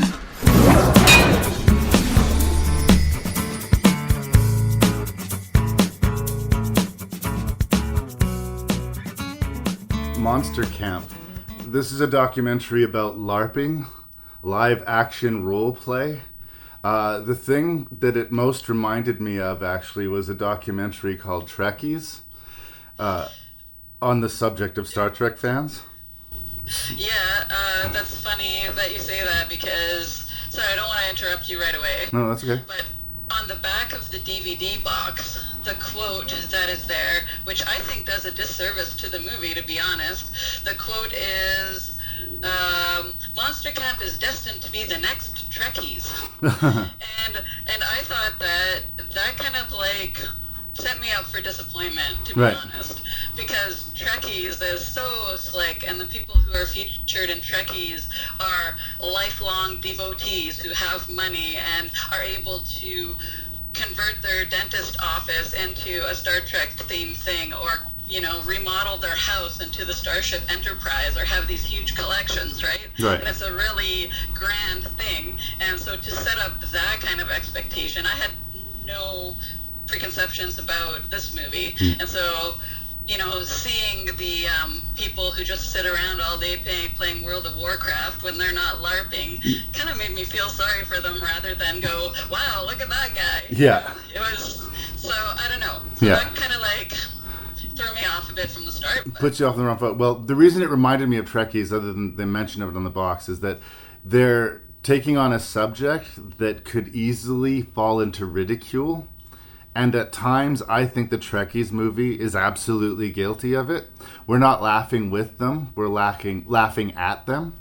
Monster Camp. This is a documentary about LARPing, live action role play. The thing that it most reminded me of, actually, was a documentary called Trekkies, on the subject of Star Trek fans. Yeah, that's funny that you say that because, sorry, I don't want to interrupt you right away. No, that's okay. But on the back of the DVD box, the quote that is there, which I think does a disservice to the movie, to be honest, the quote is, Monster Camp is destined to be the next Trekkies. and I thought that kind of like set me up for disappointment, to be honest, because Trekkies is so slick, and the people who are featured in Trekkies are lifelong devotees who have money and are able to convert their dentist office into a Star Trek themed thing, or remodel their house into the Starship Enterprise, or have these huge collections, right? Right. And it's a really grand thing. And so to set up that kind of expectation, I had no preconceptions about this movie. And so, seeing the people who just sit around all day playing World of Warcraft when they're not LARPing kind of made me feel sorry for them rather than go, wow, look at that guy. Yeah. It was, so I don't know. So that kind of like threw me off a bit from the start. Puts you off on the wrong foot. Well, the reason it reminded me of Trekkies, other than the mention of it on the box, is that they're taking on a subject that could easily fall into ridicule. And at times, I think the Trekkies movie is absolutely guilty of it. We're not laughing with them. We're laughing at them.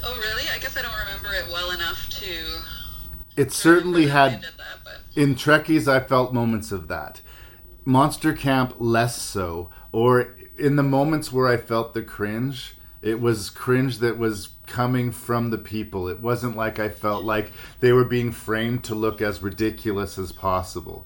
Oh, really? I guess I don't remember it well enough to... It certainly had... In Trekkies, I felt moments of that. Monster Camp, less so. Or in the moments where I felt the cringe, it was cringe that was coming from the people. It wasn't like I felt like they were being framed to look as ridiculous as possible.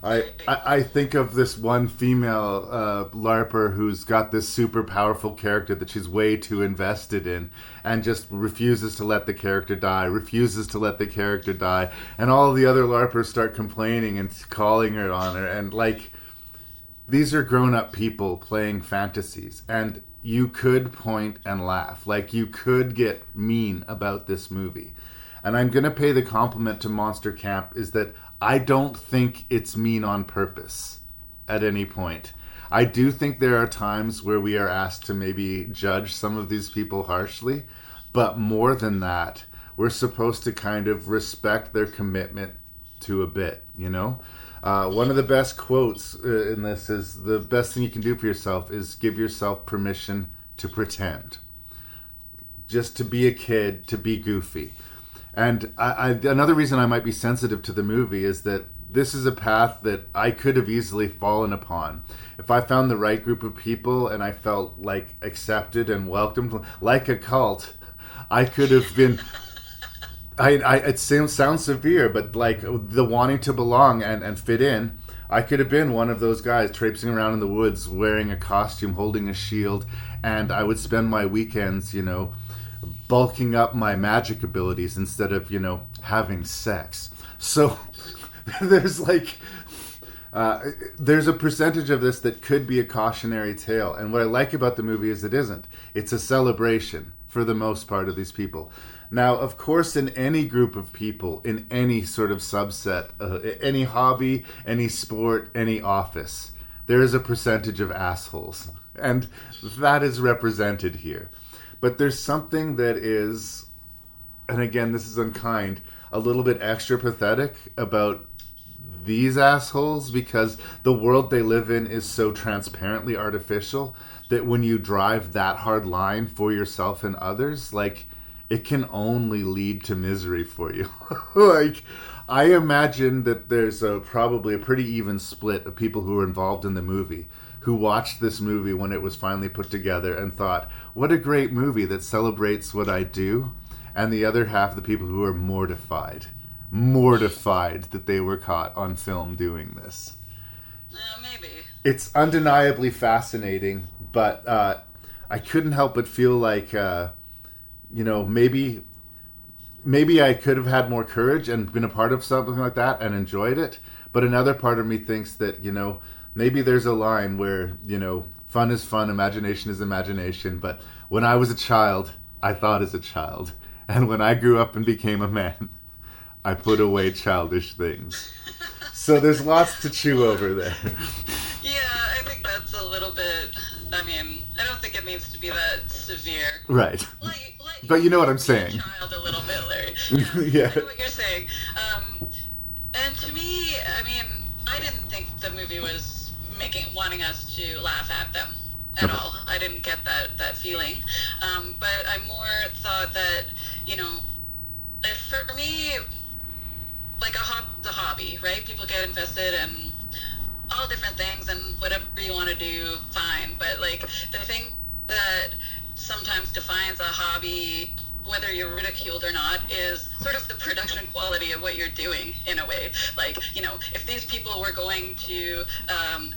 I think of this one female LARPer who's got this super powerful character that she's way too invested in and just refuses to let the character die, and all the other LARPers start complaining and calling her on her, and like, these are grown-up people playing fantasies, and you could point and laugh. Like, you could get mean about this movie. And I'm going to pay the compliment to Monster Camp is that I don't think it's mean on purpose at any point. I do think there are times where we are asked to maybe judge some of these people harshly, but more than that, we're supposed to kind of respect their commitment to a bit, One of the best quotes in this is, the best thing you can do for yourself is give yourself permission to pretend. Just to be a kid, to be goofy. And another reason I might be sensitive to the movie is that this is a path that I could have easily fallen upon. If I found the right group of people and I felt like accepted and welcomed, like a cult, I could have been... it sounds severe, but like the wanting to belong and fit in, I could have been one of those guys traipsing around in the woods wearing a costume, holding a shield, and I would spend my weekends, bulking up my magic abilities instead of, having sex. So there's there's a percentage of this that could be a cautionary tale. And what I like about the movie is it isn't. It's a celebration for the most part of these people. Now, of course, in any group of people, in any sort of subset, any hobby, any sport, any office, there is a percentage of assholes. And that is represented here. But there's something that is, and again, this is unkind, a little bit extra pathetic about these assholes, because the world they live in is so transparently artificial that when you drive that hard line for yourself and others, it can only lead to misery for you. I imagine that there's probably a pretty even split of people who were involved in the movie who watched this movie when it was finally put together and thought, what a great movie that celebrates what I do. And the other half, the people who are mortified that they were caught on film doing this. Maybe. It's undeniably fascinating, but I couldn't help but feel like, maybe I could have had more courage and been a part of something like that and enjoyed it. But another part of me thinks that, maybe there's a line where, fun is fun, imagination is imagination. But when I was a child, I thought as a child. And when I grew up and became a man, I put away childish things. So there's lots to chew over there. Yeah, I think that's a little bit... I don't think it needs to be that severe. Right. But you know what I'm saying. Child a little bit, Larry. Yeah. I know what you're saying. And to me, I didn't think the movie was wanting us to laugh at them at all. I didn't get that feeling. But I more thought that, for me, a hobby, right? People get invested in all different things, and whatever you want to do, fine. But the thing that sometimes defines a hobby, whether you're ridiculed or not, is sort of the production quality of what you're doing, in a way. If these people were going to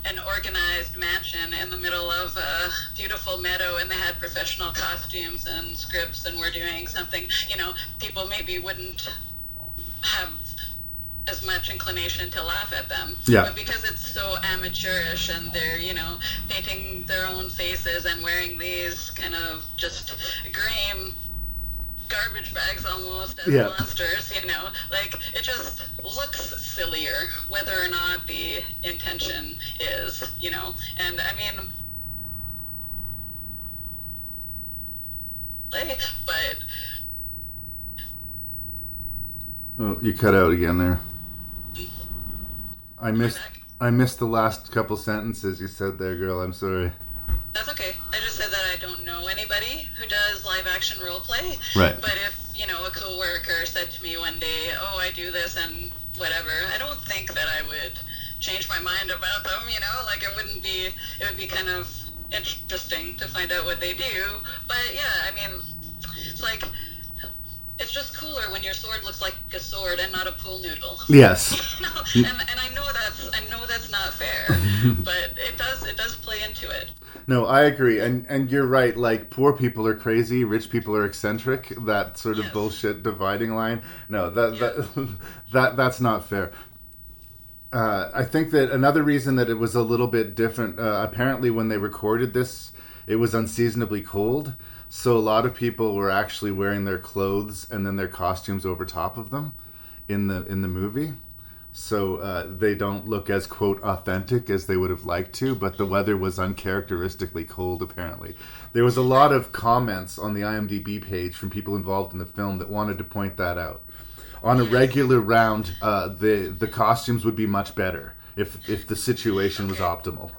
an organized mansion in the middle of a beautiful meadow and they had professional costumes and scripts and were doing something, people maybe wouldn't have as much inclination to laugh at them. Yeah. But because it's so amateurish and they're, painting their own faces and wearing these kind of just green garbage bags almost as monsters, it just looks sillier, whether or not the intention is, and but... Oh, you cut out again there. I missed the last couple sentences you said there, girl. I'm sorry. That's okay. I just said that I don't know anybody who does live action role play. Right. But if, a coworker said to me one day, oh, I do this and whatever, I don't think that I would change my mind about them, it would be kind of interesting to find out what they do. But yeah, it's it's just cooler when your sword looks like a sword and not a pool noodle. Yes. And I know that's not fair, but it does play into it. No, I agree, and you're right. Poor people are crazy, rich people are eccentric. That sort of bullshit dividing line. No, that's not fair. I think that another reason that it was a little bit different. Apparently, when they recorded this, it was unseasonably cold. So a lot of people were actually wearing their clothes and then their costumes over top of them in the movie. So they don't look as, quote, authentic as they would have liked to, but the weather was uncharacteristically cold, apparently. There was a lot of comments on the IMDb page from people involved in the film that wanted to point that out. on a regular round, the costumes would be much better if the situation was optimal.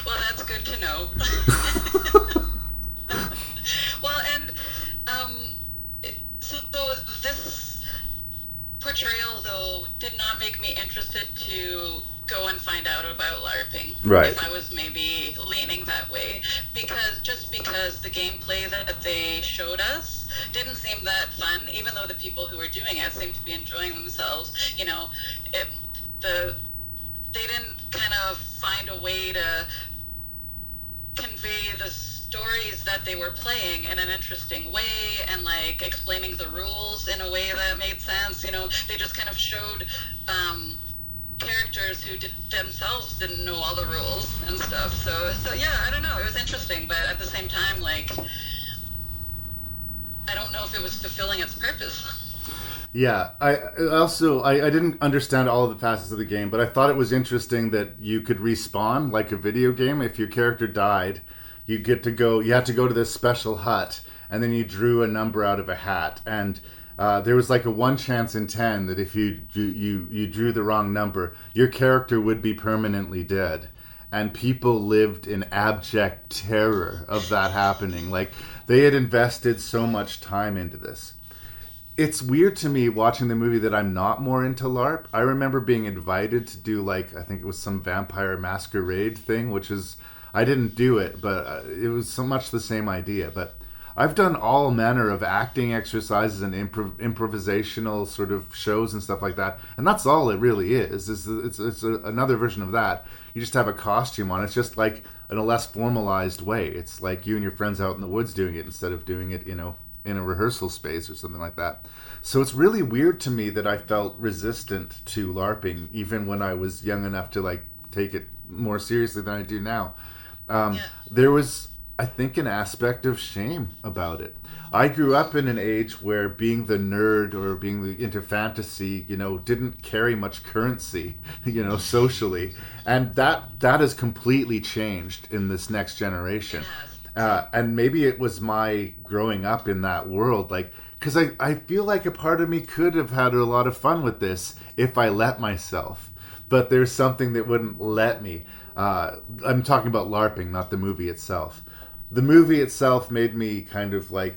Well, that's good to know. Well, and so this portrayal, though, did not make me interested to go and find out about LARPing. Right. If I was maybe leaning that way, because the gameplay that they showed us didn't seem that fun, even though the people who were doing it seemed to be enjoying themselves. You know, they didn't kind of find a way to convey the stories that they were playing in an interesting way, and like explaining the rules in a way that made sense. You know, they just kind of showed characters who themselves didn't know all the rules and stuff. So yeah, I don't know. It was interesting, but at the same time, like, I don't know if it was fulfilling its purpose. Yeah, I didn't understand all of the facets of the game, but I thought it was interesting that you could respawn like a video game. If your character died, you had to go to this special hut, and then you drew a number out of a hat, and there was like a 1 chance in 10 that if you drew the wrong number, your character would be permanently dead. And people lived in abject terror of that happening. Like, they had invested so much time into this. It's weird to me watching the movie that I'm not more into LARP. I remember being invited to do, like, I think it was some vampire masquerade thing, which is, I didn't do it, but it was so much the same idea. But I've done all manner of acting exercises and improvisational sort of shows and stuff like that, and that's all it really is. It's another version of that. You just have a costume on. It's just like in a less formalized way. It's like you and your friends out in the woods doing it instead of doing it, you know, in a rehearsal space or something like that. So it's really weird to me that I felt resistant to LARPing even when I was young enough to like take it more seriously than I do now. There was, I think, an aspect of shame about it. I grew up in an age where being the nerd or being into fantasy, you know, didn't carry much currency, you know, socially. And that has completely changed in this next generation. And maybe it was my growing up in that world, like, because I feel like a part of me could have had a lot of fun with this if I let myself. But there's something that wouldn't let me. I'm talking about LARPing, not the movie itself. The movie itself made me kind of like,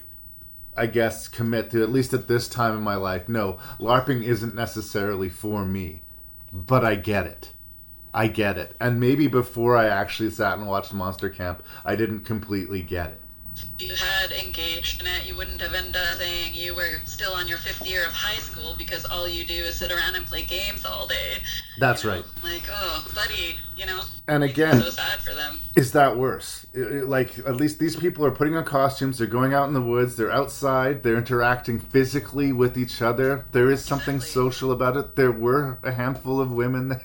I guess, commit to, at least at this time in my life, no, LARPing isn't necessarily for me, but I get it. I get it. And maybe before I actually sat and watched Monster Camp, I didn't completely get it. If you had engaged in it, you wouldn't have ended up saying you were still on your 5th year of high school because all you do is sit around and play games all day. That's right. Like, oh, buddy, you know? And again, so sad for them. Is that worse? Like, at least these people are putting on costumes, they're going out in the woods, they're outside, they're interacting physically with each other. There is something social about it. There were a handful of women there.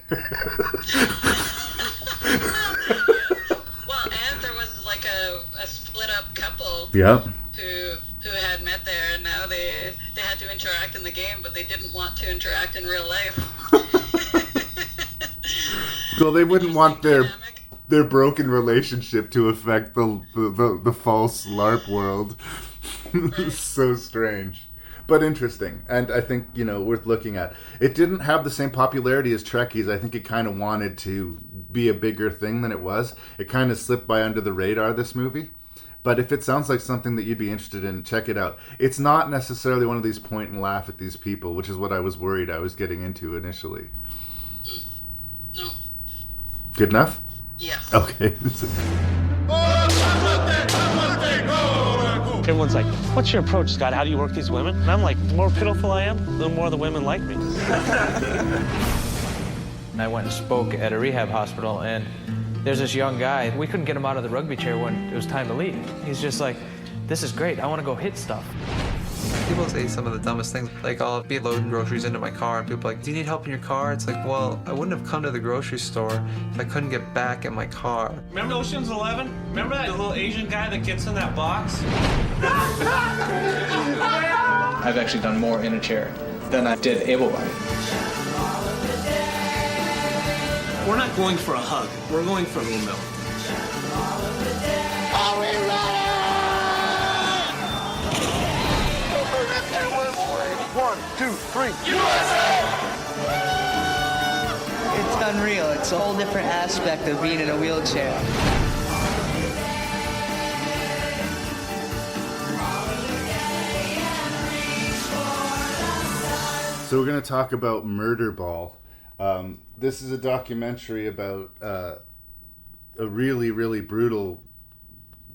Well, and there was like a split up couple Yep. who had met there, and now they had to interact in the game, but they didn't want to interact in real life. Well, they wouldn't want their broken relationship to affect the false LARP world. So strange, but interesting, and I think, you know, worth looking at. It didn't have the same popularity as Trekkies. I think it kind of wanted to be a bigger thing than it was. It kind of slipped by under the radar, this movie. But if it sounds like something that you'd be interested in, check it out. It's not necessarily one of these point and laugh at these people, which is what I was worried I was getting into initially. No. Good enough? Yeah. Okay. Everyone's like, what's your approach, Scott? How do you work these women? And I'm like, the more pitiful I am, the more the women like me. And I went and spoke at a rehab hospital, and there's this young guy. We couldn't get him out of the rugby chair when it was time to leave. He's just like, this is great. I want to go hit stuff. People say some of the dumbest things, like I'll be loading groceries into my car and people are like, do you need help in your car? It's like, well, I wouldn't have come to the grocery store if I couldn't get back in my car. Remember Ocean's 11? Remember that little Asian guy that gets in that box? I've actually done more in a chair than I did able-bodied. We're not going for a hug. We're going for a little milk. Are we ready? 1, 2, 3. It's unreal. It's a whole different aspect of being in a wheelchair. So we're going to talk about Murderball. This is a documentary about a really, really brutal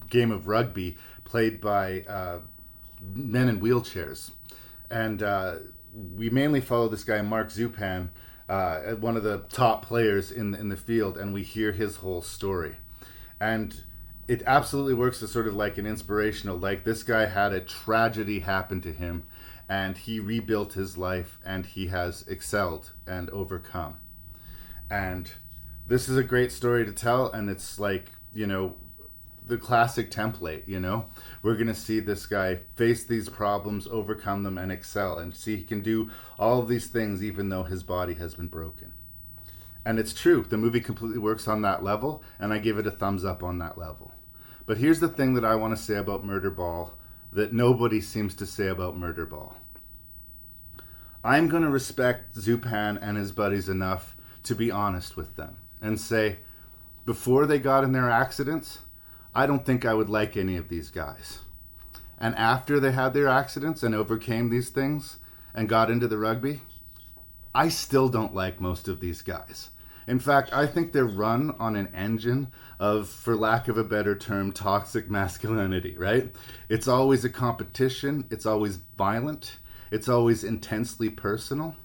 game of rugby played by men in wheelchairs. And we mainly follow this guy, Mark Zupan, one of the top players in the field, and we hear his whole story. And it absolutely works as sort of like an inspirational, like this guy had a tragedy happen to him, and he rebuilt his life, and he has excelled and overcome. And this is a great story to tell, and it's like, you know, the classic template, you know? We're going to see this guy face these problems, overcome them, and excel, and see he can do all of these things even though his body has been broken. And it's true. The movie completely works on that level, and I give it a thumbs up on that level. But here's the thing that I want to say about Murderball that nobody seems to say about Murderball. I'm going to respect Zupan and his buddies enough to be honest with them and say, before they got in their accidents, I don't think I would like any of these guys. And after they had their accidents and overcame these things and got into the rugby, I still don't like most of these guys. In fact, I think they're run on an engine of, for lack of a better term, toxic masculinity, right? It's always a competition. It's always violent. It's always intensely personal.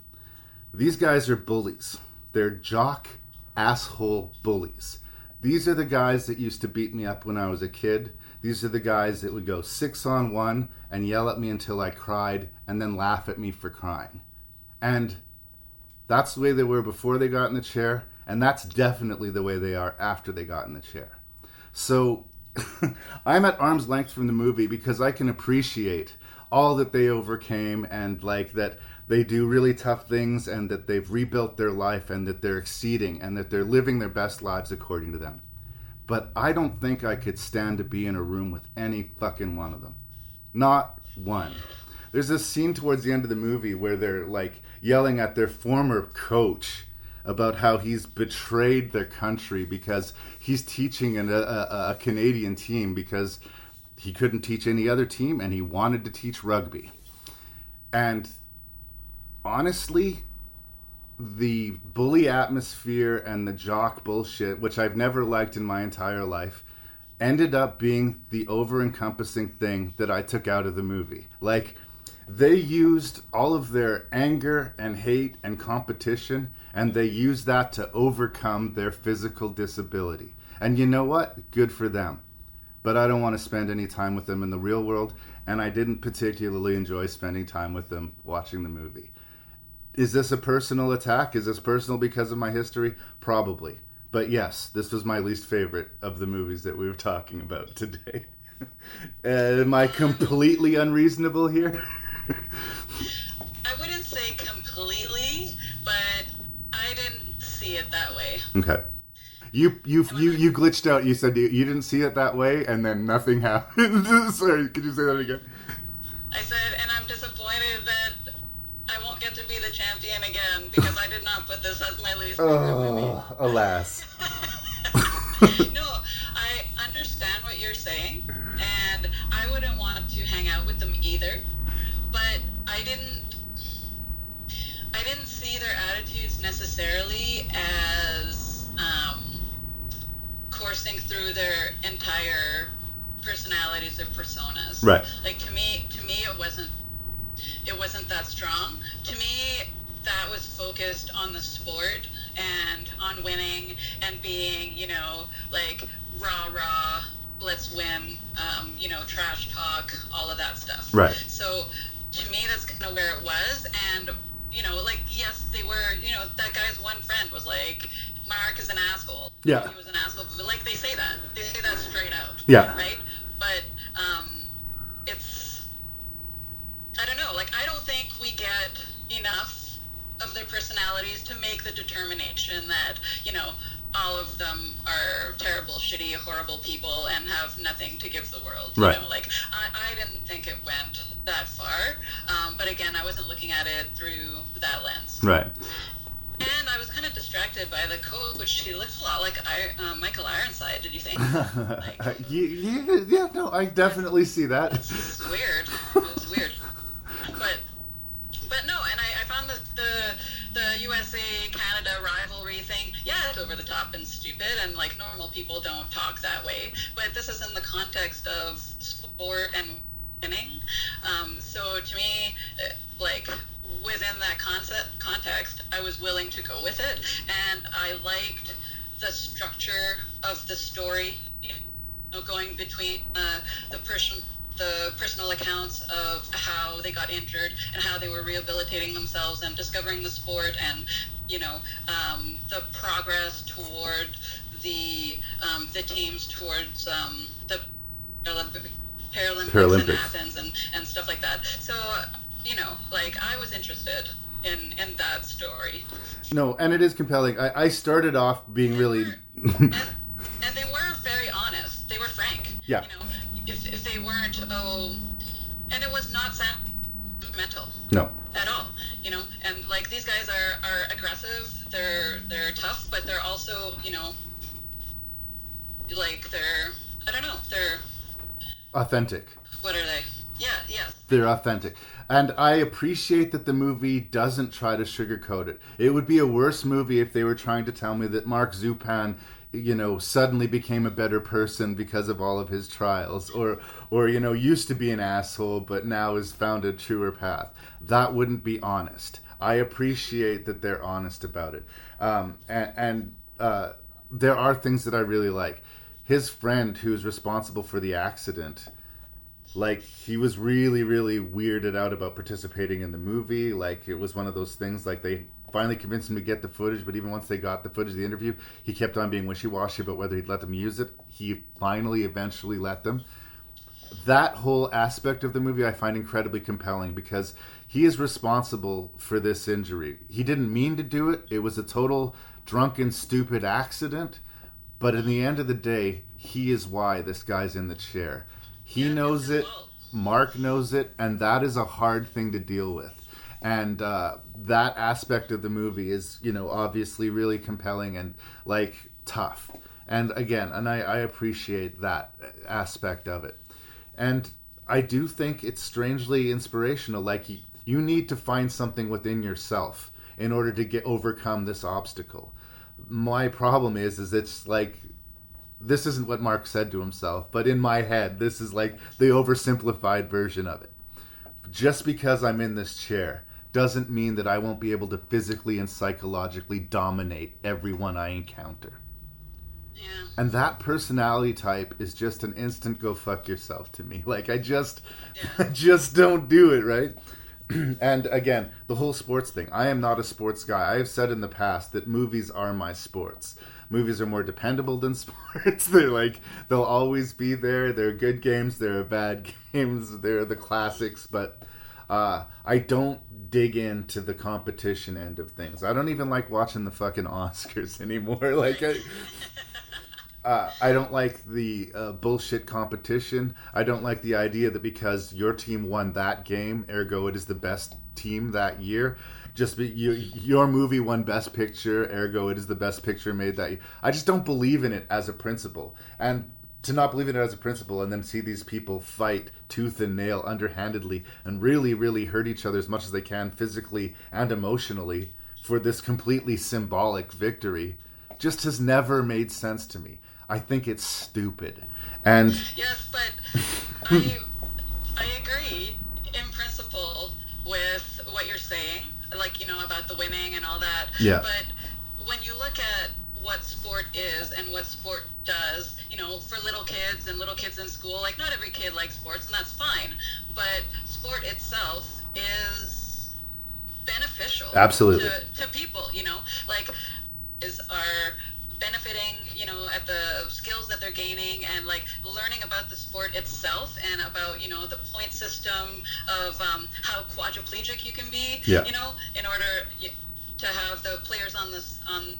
These guys are bullies. They're jock, asshole bullies. These are the guys that used to beat me up when I was a kid. These are the guys that would go 6-on-1 and yell at me until I cried and then laugh at me for crying. And that's the way they were before they got in the chair, and that's definitely the way they are after they got in the chair. So I'm at arm's length from the movie because I can appreciate all that they overcame, and like that they do really tough things, and that they've rebuilt their life, and that they're exceeding, and that they're living their best lives according to them. But I don't think I could stand to be in a room with any fucking one of them. Not one. There's this scene towards the end of the movie where they're like yelling at their former coach about how he's betrayed their country because he's teaching a Canadian team because he couldn't teach any other team and he wanted to teach rugby. And honestly, the bully atmosphere and the jock bullshit, which I've never liked in my entire life, ended up being the over-encompassing thing that I took out of the movie. Like, they used all of their anger and hate and competition, and they used that to overcome their physical disability. And you know what? Good for them. But I don't want to spend any time with them in the real world, and I didn't particularly enjoy spending time with them watching the movie. Is this a personal attack? Is this personal because of my history? Probably. But yes, this was my least favorite of the movies that we were talking about today. Am I completely unreasonable here? I wouldn't say completely, but I didn't see it that way. Okay. You glitched out. You said you didn't see it that way, and then nothing happened. Sorry, could you say that again? I said, and I'm disappointed that I won't get to be the champion again because I did not put this as my least favorite movie. Alas. No, I understand what you're saying, and I wouldn't want to hang out with them either. But I didn't see their attitudes necessarily as coursing through their entire personalities or personas. Right. Like to me, it wasn't that strong. To me, that was focused on the sport and on winning and being, like rah, let's win, trash talk, all of that stuff. Right. So to me, that's kind of where it was. And, yes, they were, that guy's one friend was like, Mark is an asshole. Yeah. He was an asshole. But, they say that. They say that straight out. Yeah. Right? But it's, I don't know. I don't think we get enough of their personalities to make the determination that, all of them are terrible, shitty, horrible people and have nothing to give the world. Right. I didn't think it went that far. But again, I wasn't looking at it through that lens. Right. And I was kind of distracted by the coach. He looks a lot like Michael Ironside, did you think? Yeah, no, I definitely see that. It's weird. It was weird. But no, and I found that the USA-Canada rivalry thing, yeah, it's over the top and stupid, and like normal people don't talk that way. But this is in the context of sport and winning. So to me, like, within that context, I was willing to go with it, and I liked the structure of the story, you know, going between the personal accounts of how they got injured and how they were rehabilitating themselves and discovering the sport, and you know, the progress toward the teams towards the Paralympics in Athens and stuff like that. So, you know, like, I was interested in that story. No, and it is compelling. I started off being really... and they were very honest. They were frank. Yeah. You know, if they weren't, and it was not sentimental. No. At all. You know, and like, these guys are aggressive, they're tough, but they're also, you know, like, they're authentic. What are they? Yeah. They're authentic. And I appreciate that the movie doesn't try to sugarcoat it. It would be a worse movie if they were trying to tell me that Mark Zupan, you know, suddenly became a better person because of all of his trials, or you know, used to be an asshole but now has found a truer path. That wouldn't be honest. I appreciate that they're honest about it. And there are things that I really like. His friend who's responsible for the accident, like, he was really, really weirded out about participating in the movie. Like, it was one of those things, like, they finally convinced him to get the footage, but even once they got the footage of the interview, he kept on being wishy-washy about whether he'd let them use it. He finally, eventually let them. That whole aspect of the movie I find incredibly compelling, because he is responsible for this injury. He didn't mean to do it. It was a total drunken, stupid accident. But in the end of the day, he is why this guy's in the chair. He knows it, Mark knows it, and that is a hard thing to deal with. And that aspect of the movie is, you know, obviously really compelling and, like, tough. And again, I appreciate that aspect of it. And I do think it's strangely inspirational. Like, you need to find something within yourself in order to overcome this obstacle. My problem is it's like, this isn't what Mark said to himself, but in my head, this is like the oversimplified version of it. Just because I'm in this chair doesn't mean that I won't be able to physically and psychologically dominate everyone I encounter. Yeah. And that personality type is just an instant go fuck yourself to me. Like, I just don't do it, right? And again, the whole sports thing. I am not a sports guy. I have said in the past that movies are my sports. Movies are more dependable than sports. They're like, they'll always be there. They're good games. They're bad games. They're the classics. But I don't dig into the competition end of things. I don't even like watching the fucking Oscars anymore. Like, I don't like the bullshit competition. I don't like the idea that because your team won that game, ergo it is the best team that year. Your movie won Best Picture, ergo it is the best picture made that year. I just don't believe in it as a principle. And to not believe in it as a principle and then see these people fight tooth and nail underhandedly and really, really hurt each other as much as they can physically and emotionally for this completely symbolic victory just has never made sense to me. I think it's stupid. And yes, but I agree in principle with what you're saying, like, you know, about the winning and all that. Yeah. But when you look at what sport is and what sport does, you know, for little kids and little kids in school, like, not every kid likes sports, and that's fine. But sport itself is beneficial. Absolutely. To people, you know, like, are benefiting, you know, at the skills that they're gaining and, like, learning about the sport itself and about, you know, the point system of how quadriplegic you can be, yeah. You know, in order to have the players on the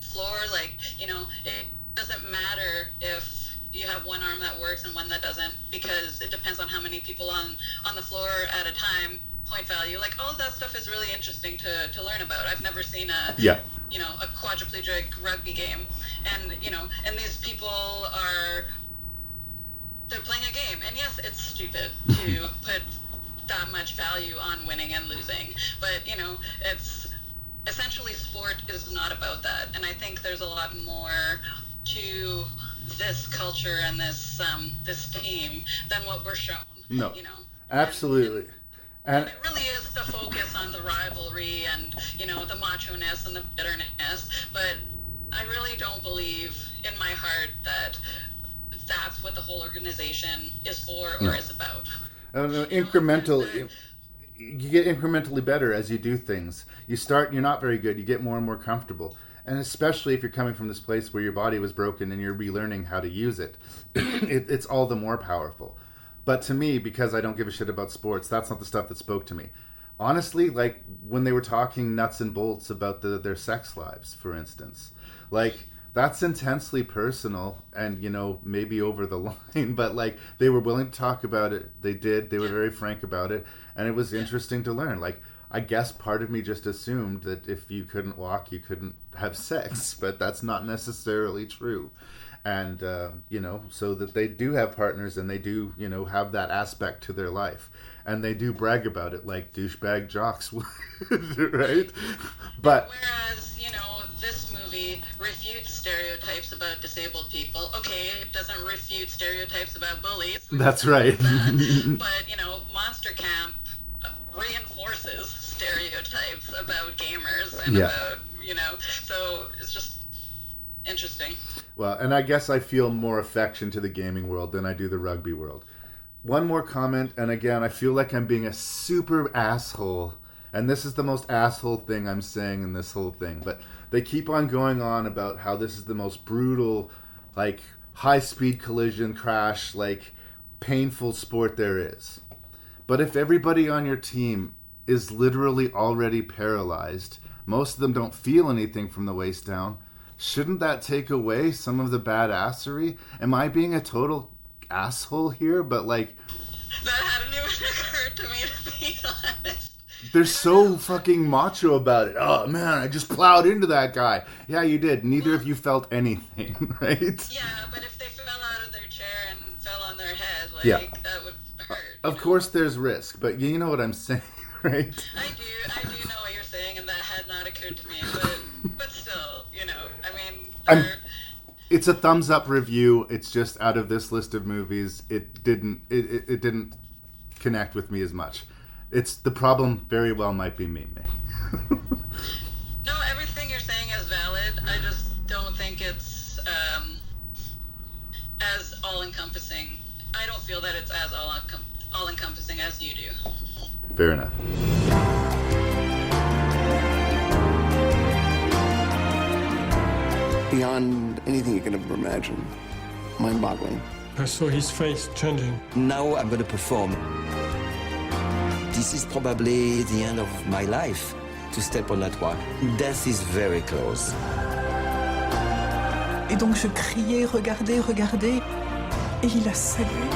floor, like, you know, it doesn't matter if you have one arm that works and one that doesn't, because it depends on how many people on the floor at a time point value, like all of that stuff is really interesting to learn about. I've never seen a quadriplegic rugby game, and these people they're playing a game, and yes, it's stupid to put that much value on winning and losing, but it's essentially sport is not about that, and I think there's a lot more to this culture and this team than what we're shown. No, absolutely. And it really is the focus on the rivalry and the macho-ness and the bitterness, but I really don't believe in my heart that that's what the whole organization is for or is about. You get incrementally better as you do things. You start, you're not very good, you get more and more comfortable. And especially if you're coming from this place where your body was broken and you're relearning how to use it, it's all the more powerful. But to me, because I don't give a shit about sports, that's not the stuff that spoke to me. Honestly, like when they were talking nuts and bolts about their sex lives, for instance, like that's intensely personal and, maybe over the line, but like they were willing to talk about it. They were very frank about it. And it was interesting to learn. Like, I guess part of me just assumed that if you couldn't walk, you couldn't have sex, but that's not necessarily true. And, so that they do have partners and they do, have that aspect to their life. And they do brag about it like douchebag jocks would, right? But whereas, this movie refutes stereotypes about disabled people. Okay, it doesn't refute stereotypes about bullies. That's right. But, Monster Camp reinforces stereotypes about gamers and about, so it's just interesting. Well, and I guess I feel more affection to the gaming world than I do the rugby world. One more comment, and again, I feel like I'm being a super asshole, and this is the most asshole thing I'm saying in this whole thing, but they keep on going on about how this is the most brutal, like, high-speed collision crash, like, painful sport there is. But if everybody on your team is literally already paralyzed, most of them don't feel anything from the waist down, shouldn't that take away some of the badassery? Am I being a total asshole here? But like, that hadn't even occurred to me, to be honest. They're so fucking macho about it. Oh man, I just plowed into that guy. Yeah, you did. Neither of you felt anything, right? Yeah, but if they fell out of their chair and fell on their head, like, that would hurt. Of course there's risk, but you know what I'm saying, right? I do know what you're saying, and that had not occurred to me, but still, it's a thumbs up review. It's just out of this list of movies, it didn't connect with me as much. It's the problem very well might be me. No, everything you're saying is valid. I just don't think it's as all-encompassing. I don't feel that it's as all-encompassing as you do. Fair enough. Beyond anything you can ever imagine. Mind-boggling. I saw his face changing. Now I'm going to perform. This is probably the end of my life to step on that one. Death is very close. Et donc je criais, regardez, regardez, et il a salué.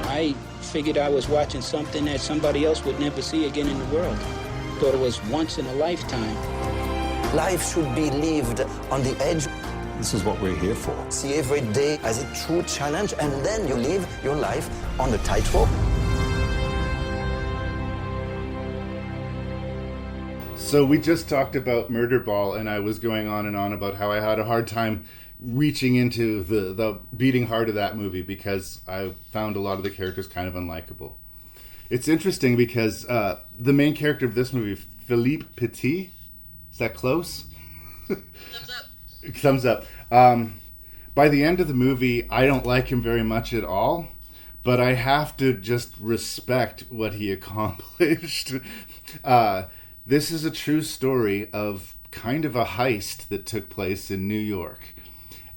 I figured I was watching something that somebody else would never see again in the world. Thought it was once in a lifetime. Life should be lived on the edge. This is what we're here for. See every day as a true challenge, and then you live your life on the tightrope. So we just talked about Murderball, and I was going on and on about how I had a hard time reaching into the beating heart of that movie because I found a lot of the characters kind of unlikable. It's interesting because the main character of this movie, Philippe Petit, is that close? Thumbs up. By the end of the movie, I don't like him very much at all, but I have to just respect what he accomplished. This is a true story of kind of a heist that took place in New York.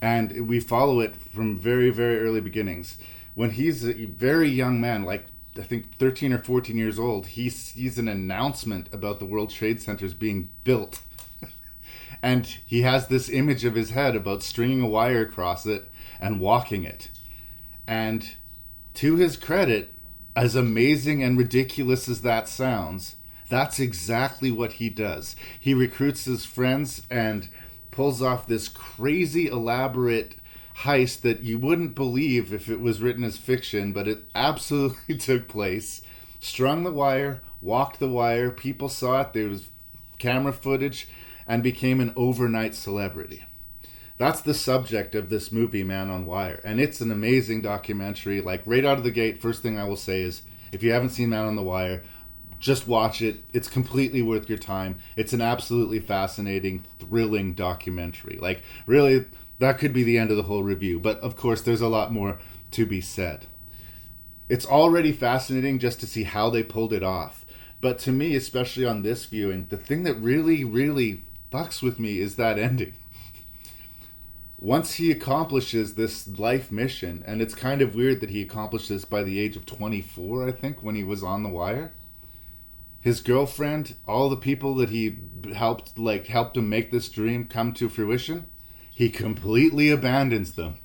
And we follow it from very, very early beginnings. When he's a very young man, like I think 13 or 14 years old, he sees an announcement about the World Trade Centers being built. And he has this image of his head about stringing a wire across it and walking it. And to his credit, as amazing and ridiculous as that sounds, that's exactly what he does. He recruits his friends and pulls off this crazy elaborate heist that you wouldn't believe if it was written as fiction, but it absolutely took place. Strung the wire, walked the wire, people saw it, there was camera footage, and became an overnight celebrity. That's the subject of this movie, Man on Wire, and it's an amazing documentary. Like, right out of the gate, first thing I will say is, if you haven't seen Man on the Wire, just watch it. It's completely worth your time. It's an absolutely fascinating, thrilling documentary. Like, really, that could be the end of the whole review. But, of course, there's a lot more to be said. It's already fascinating just to see how they pulled it off. But to me, especially on this viewing, the thing that really, really fucks with me is that ending. Once he accomplishes this life mission, and it's kind of weird that he accomplished this by the age of 24, I think, when he was on the wire. His girlfriend, all the people that he helped him make this dream come to fruition, he completely abandons them.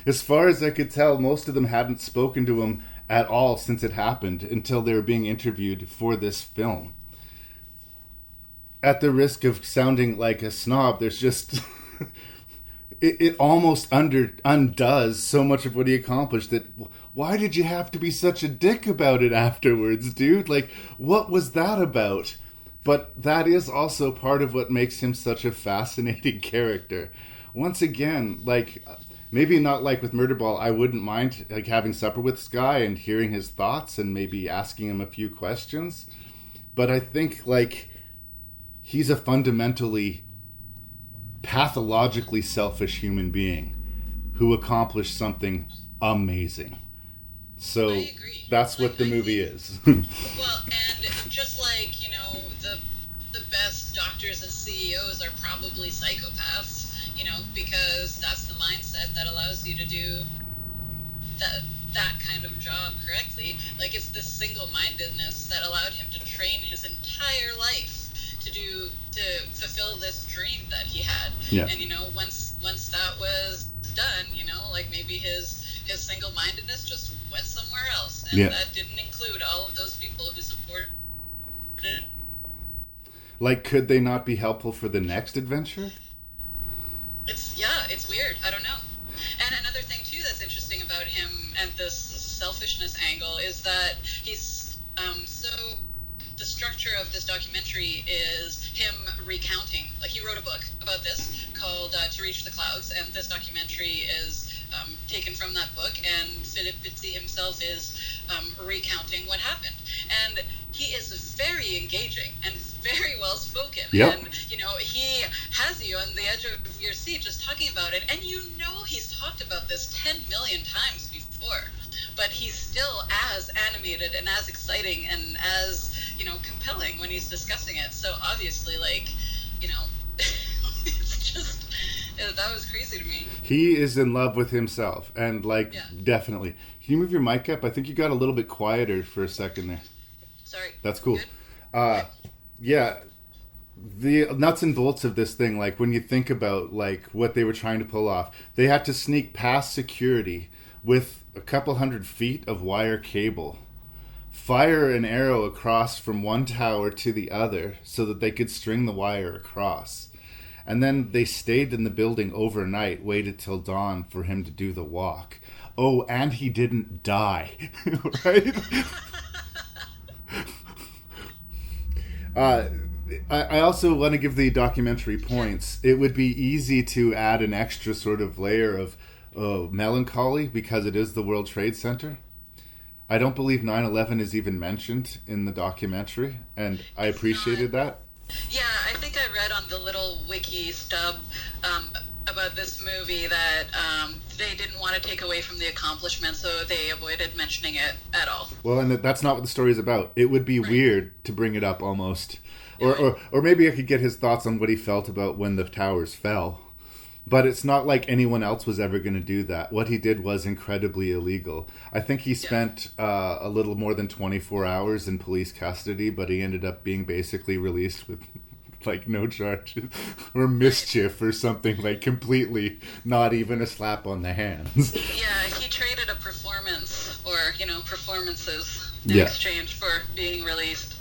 As far as I could tell, most of them hadn't spoken to him at all since it happened until they were being interviewed for this film. At the risk of sounding like a snob, there's just... it almost undoes so much of what he accomplished that... Why did you have to be such a dick about it afterwards, dude? Like, what was that about? But that is also part of what makes him such a fascinating character. Once again, like, maybe not like with Murderball, I wouldn't mind like having supper with this guy and hearing his thoughts and maybe asking him a few questions. But I think, like, he's a fundamentally, pathologically selfish human being who accomplished something amazing. So that's what the movie is. Well, and just like, you know, the best doctors and CEOs are probably psychopaths, you know, because that's the mindset that allows you to do that kind of job correctly. Like, it's this single-mindedness that allowed him to train his entire life to fulfill this dream that he had. Yeah. And, you know, once that was done, you know, like maybe his single-mindedness just went somewhere else, and that didn't include all of those people who supported it. Like, could they not be helpful for the next adventure? It's weird. I don't know. And another thing too that's interesting about him and this selfishness angle is that he's so the structure of this documentary is him recounting. Like, he wrote a book about this called To Reach the Clouds, and this documentary is taken from that book, and Philip Pizzi himself is recounting what happened. And he is very engaging and very well spoken. Yep. And, you know, he has you on the edge of your seat just talking about it, and you know he's talked about this 10 million times before, but he's still as animated and as exciting and as, you know, compelling when he's discussing it. So obviously, like, you know, it's just... that was crazy to me. He is in love with himself, and definitely. Can you move your mic up? I think you got a little bit quieter for a second there. Sorry. That's cool. Yeah, the nuts and bolts of this thing, like when you think about like what they were trying to pull off, they had to sneak past security with a couple 100 feet of wire cable, fire an arrow across from one tower to the other so that they could string the wire across. And then they stayed in the building overnight, waited till dawn for him to do the walk. Oh, and he didn't die, right? I also want to give the documentary points. It would be easy to add an extra sort of layer of melancholy because it is the World Trade Center. I don't believe 9/11 is even mentioned in the documentary, and I appreciated that. Yeah, I think I read on the little wiki stub about this movie that they didn't want to take away from the accomplishment, so they avoided mentioning it at all. Well, and that's not what the story is about. It would be weird to bring it up almost. Or maybe I could get his thoughts on what he felt about when the towers fell. But it's not like anyone else was ever going to do that. What he did was incredibly illegal. I think he spent a little more than 24 hours in police custody, but he ended up being basically released with like no charges or mischief or something, like completely not even a slap on the hands. Yeah, he traded a performance or, performances in Yeah. exchange for being released.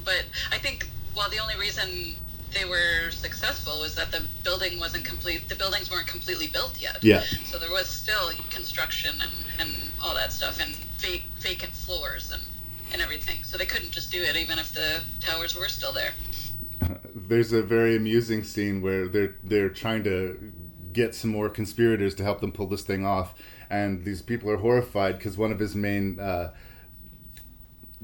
But I think, the only reason they were successful was that the building wasn't complete. The buildings weren't completely built yet. Yeah. So there was still construction and all that stuff and vacant floors and everything. So they couldn't just do it even if the towers were still there. There's a very amusing scene where they're trying to get some more conspirators to help them pull this thing off, and these people are horrified because one of his main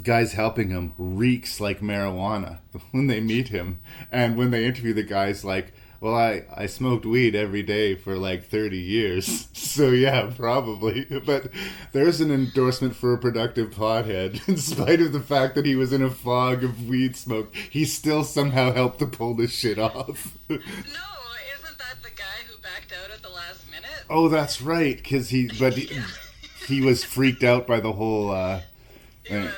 guys helping him reeks like marijuana when they meet him, and when they interview the guy's like, well, I smoked weed every day for like 30 years, so yeah, probably. But there's an endorsement for a productive pothead. In spite of the fact that he was in a fog of weed smoke, he still somehow helped to pull this shit off. No, isn't that the guy who backed out at the last minute? Oh, that's right, because he was freaked out by the whole... Yeah.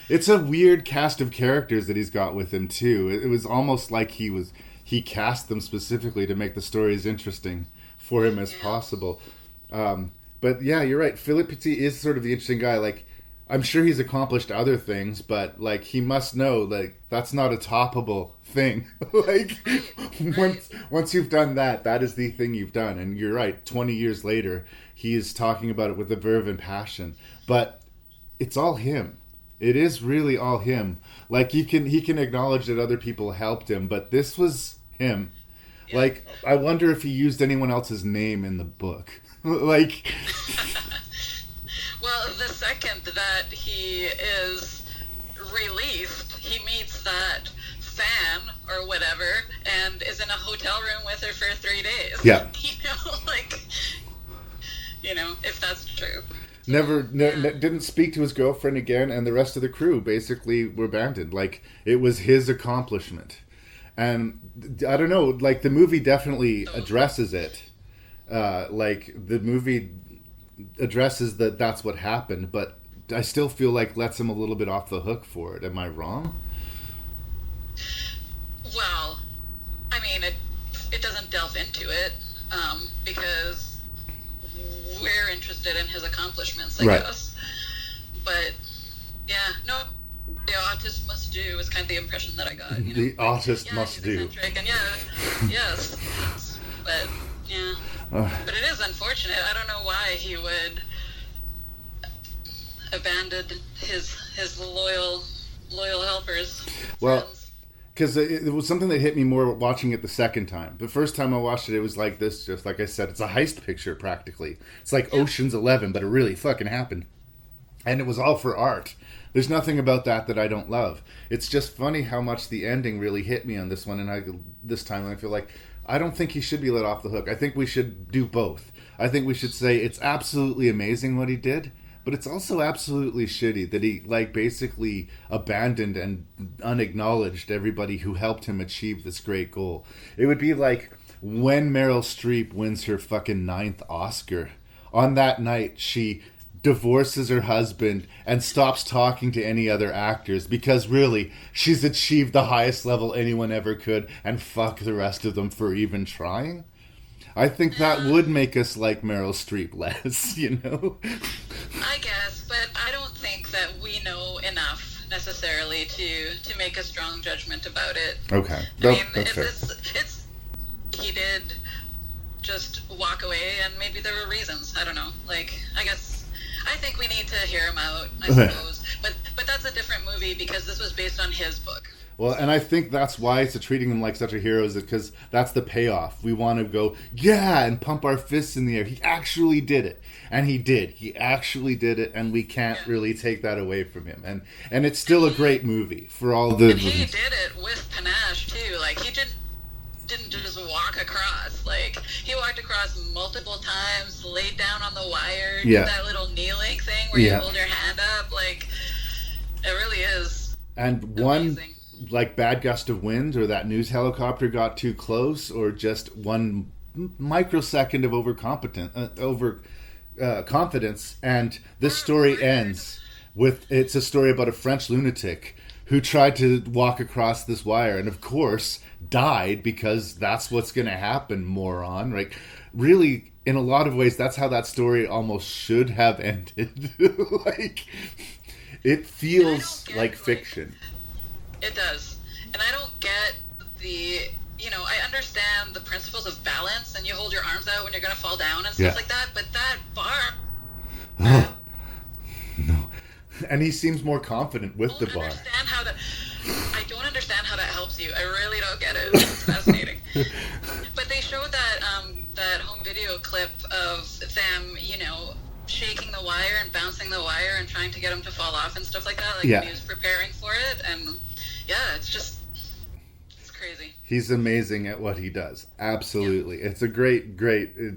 It's a weird cast of characters that he's got with him, too. It was almost like he cast them specifically to make the story as interesting for him as possible. But yeah, you're right. Philippe Petit is sort of the interesting guy. Like, I'm sure he's accomplished other things, but like he must know like that's not a toppable thing. Like once you've done that is the thing you've done. And you're right. 20 years later, he is talking about it with a verve and passion. But it's all him. It is really all him. Like he can acknowledge that other people helped him, but this was him. Yeah. Like I wonder if he used anyone else's name in the book. Like well, the second that he is released, he meets that fan or whatever and is in a hotel room with her for 3 days. Yeah. If that's true. Didn't speak to his girlfriend again, and the rest of the crew basically were abandoned. Like, it was his accomplishment. And I don't know, like, the movie definitely addresses it. Like, the movie addresses that that's what happened, but I still feel like lets him a little bit off the hook for it. Am I wrong? Well, I mean, it doesn't delve into it, because we're interested in his accomplishments, I guess. But yeah, no, the artist must do is kind of the impression that I got. The artist must do. And yes, but yeah, but it is unfortunate. I don't know why he would abandon his loyal helpers. Well. Friends. Because it was something that hit me more watching it the second time. The first time I watched it was like this, just like I said, it's a heist picture practically. It's like Ocean's 11, but it really fucking happened. And it was all for art. There's nothing about that I don't love. It's just funny how much the ending really hit me on this one. And this time I feel like I don't think he should be let off the hook. I think we should do both. I think we should say it's absolutely amazing what he did, but it's also absolutely shitty that he, like, basically abandoned and unacknowledged everybody who helped him achieve this great goal. It would be like when Meryl Streep wins her fucking 9th Oscar. On that night, she divorces her husband and stops talking to any other actors because really, she's achieved the highest level anyone ever could, and fuck the rest of them for even trying. I think that would make us like Meryl Streep less, you know? I guess, but I don't think that we know enough necessarily to make a strong judgment about it. Okay. I mean, that's fair. He did just walk away, and maybe there were reasons. I don't know. Like, I think we need to hear him out, I suppose. But that's a different movie because this was based on his book. Well, and I think that's why it's treating him like such a hero, is because that's the payoff. We want to go, yeah, and pump our fists in the air. He actually did it. And he did. He actually did it, and we can't really take that away from him. And it's still a great movie for all the... And he did it with panache, too. Like, he didn't just walk across. Like, he walked across multiple times, laid down on the wire, did that little kneeling thing where you hold your hand up. Like, it really is and amazing. Like bad gust of wind, or that news helicopter got too close, or just one microsecond of confidence, and this story ends with, it's a story about a French lunatic who tried to walk across this wire and, of course, died because that's what's going to happen, moron. Right? Really, in a lot of ways, that's how that story almost should have ended. Like, it feels like fiction. It does. And I don't get the... I understand the principles of balance, and you hold your arms out when you're going to fall down and stuff like that, but that bar... No. And he seems more confident with the bar. I don't understand how that helps you. I really don't get it. It's fascinating. But they showed that home video clip of them, shaking the wire and bouncing the wire and trying to get him to fall off and stuff like that. Like, when he was preparing for it. And, it's crazy. He's amazing at what he does. Absolutely. Yeah. It's a great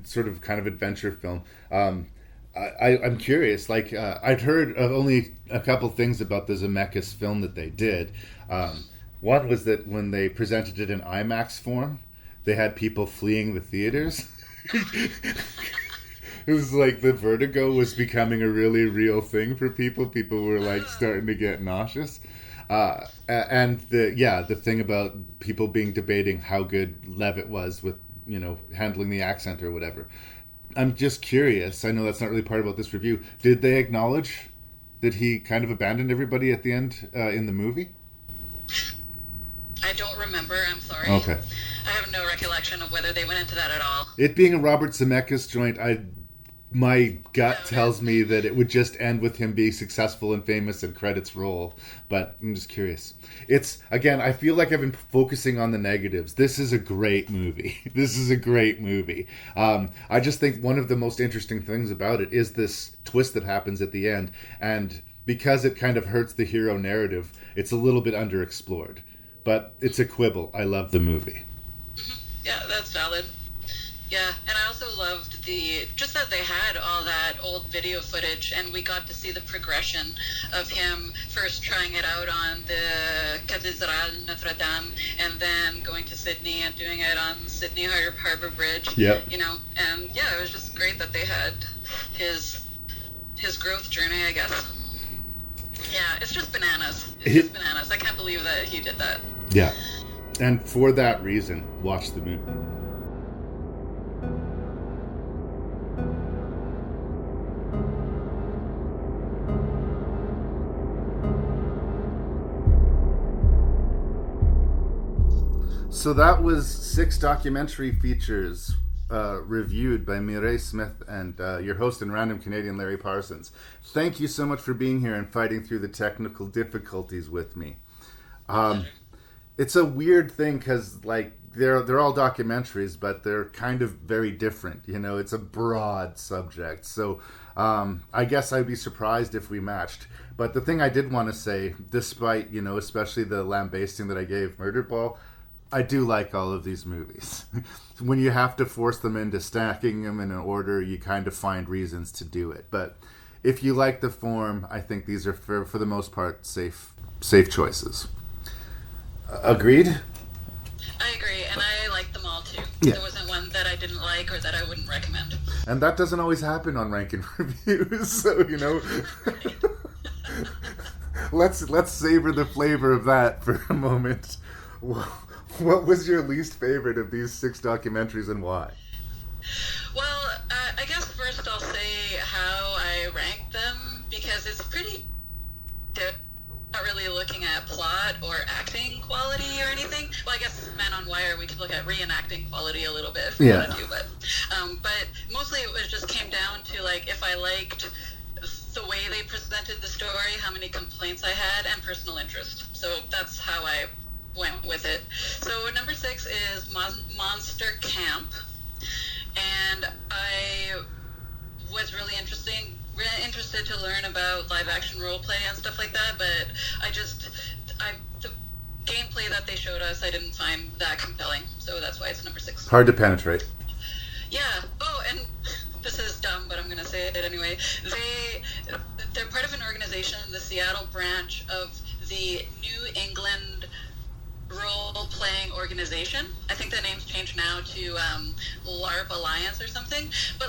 sort of kind of adventure film. I'm curious. Like, I'd heard of only a couple things about the Zemeckis film that they did. One was that when they presented it in IMAX form, they had people fleeing the theaters. It was like the vertigo was becoming a really real thing for people. People were like starting to get nauseous. And the thing about people being debating how good Levitt was with, handling the accent or whatever. I'm just curious. I know that's not really part about this review. Did they acknowledge that he kind of abandoned everybody at the end in the movie? I don't remember. I'm sorry. Okay. I have no recollection of whether they went into that at all. It being a Robert Zemeckis joint, my gut tells me that it would just end with him being successful and famous and credits roll. But I'm just curious. It's, again, I feel like I've been focusing on the negatives. This is a great movie. I just think one of the most interesting things about it is this twist that happens at the end. And because it kind of hurts the hero narrative, it's a little bit underexplored. But it's a quibble. I love the movie. Mm-hmm. Yeah, that's valid. Yeah, and I also loved just that they had all that old video footage, and we got to see the progression of him first trying it out on the Cathédrale Notre Dame, and then going to Sydney and doing it on Sydney Harbour Bridge. Yep. And it was just great that they had his growth journey, I guess. Yeah, it's just bananas. I can't believe that he did that. Yeah, and for that reason, watch the movie. So that was 6 documentary features reviewed by Mireille Smith and your host and random Canadian Larry Parsons. Thank you so much for being here and fighting through the technical difficulties with me. It's a weird thing because they're all documentaries, but they're kind of very different. It's a broad subject. So I guess I'd be surprised if we matched. But the thing I did want to say, despite, especially the lambasting that I gave Murderball, I do like all of these movies. When you have to force them into stacking them in an order, you kind of find reasons to do it. But if you like the form, I think these are, for the most part, safe choices. Agreed? I agree, and I like them all too. Yeah. There wasn't one that I didn't like or that I wouldn't recommend. And that doesn't always happen on Rank and Reviews, so, let's savor the flavor of that for a moment. What was your least favorite of these 6 documentaries and why? Well, I guess first I'll say how I ranked them, because it's pretty not really looking at plot or acting quality or anything. Well, I guess Man on Wire, we could look at reenacting quality a little bit if we want to, but mostly it just came down to if I liked the way they presented the story, how many complaints I had, and personal interest. So that's how I went with it. So number 6 is Monster Camp, and I was really interested to learn about live action role play and stuff like that, but the gameplay that they showed us I didn't find that compelling, so that's why it's number 6. Hard to penetrate. Yeah. Oh, and this is dumb, but I'm gonna say it anyway. They're part of an organization, the Seattle branch of the New England role-playing organization. I think the name's changed now to LARP Alliance or something. But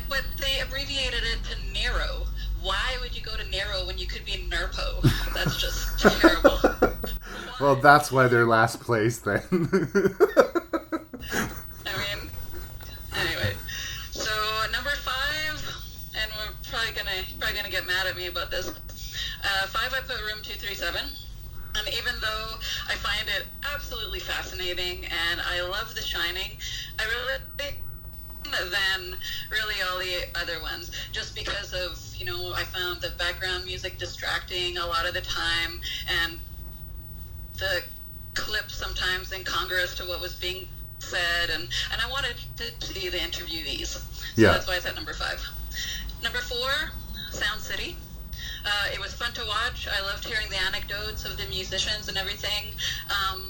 but they abbreviated it to NERO. Why would you go to NERO when you could be NERPO? That's just terrible. Well, that's why they're last place then. Anyway, so number 5, and we're probably gonna get mad at me about this. 5, I put Room 237. And even though I find it absolutely fascinating and I love The Shining, I really than really all the other ones, just because of, I found the background music distracting a lot of the time, and the clips sometimes incongruous to what was being said, and I wanted to see the interviewees. So that's why I said number 5. Number 4, Sound City. It was fun to watch. I loved hearing the anecdotes of the musicians and everything. I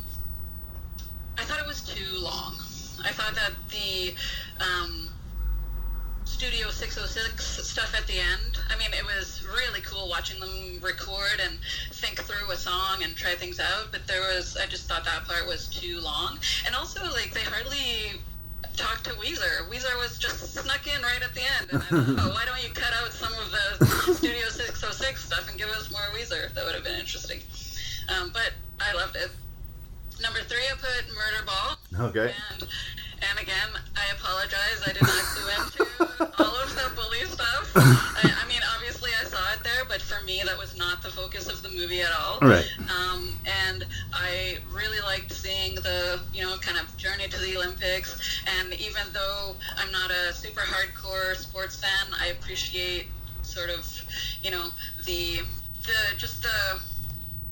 thought it was too long. I thought that the Studio 606 stuff at the end, it was really cool watching them record and think through a song and try things out, but I just thought that part was too long. And also, they hardly talked to Weezer. Weezer was just snuck in right at the end. And I thought, why don't you cut out some of the Studio 606 stuff and give us more Weezer? That would have been interesting. But I loved it. Number 3, I put Murderball. Okay. And again, I apologize. I did not clue into all of the bully stuff. Obviously I saw it there, but for me, that was not the focus of the movie at all. Right. And I really liked seeing the, kind of journey to the Olympics. And even though I'm not a super hardcore sports fan, I appreciate sort of,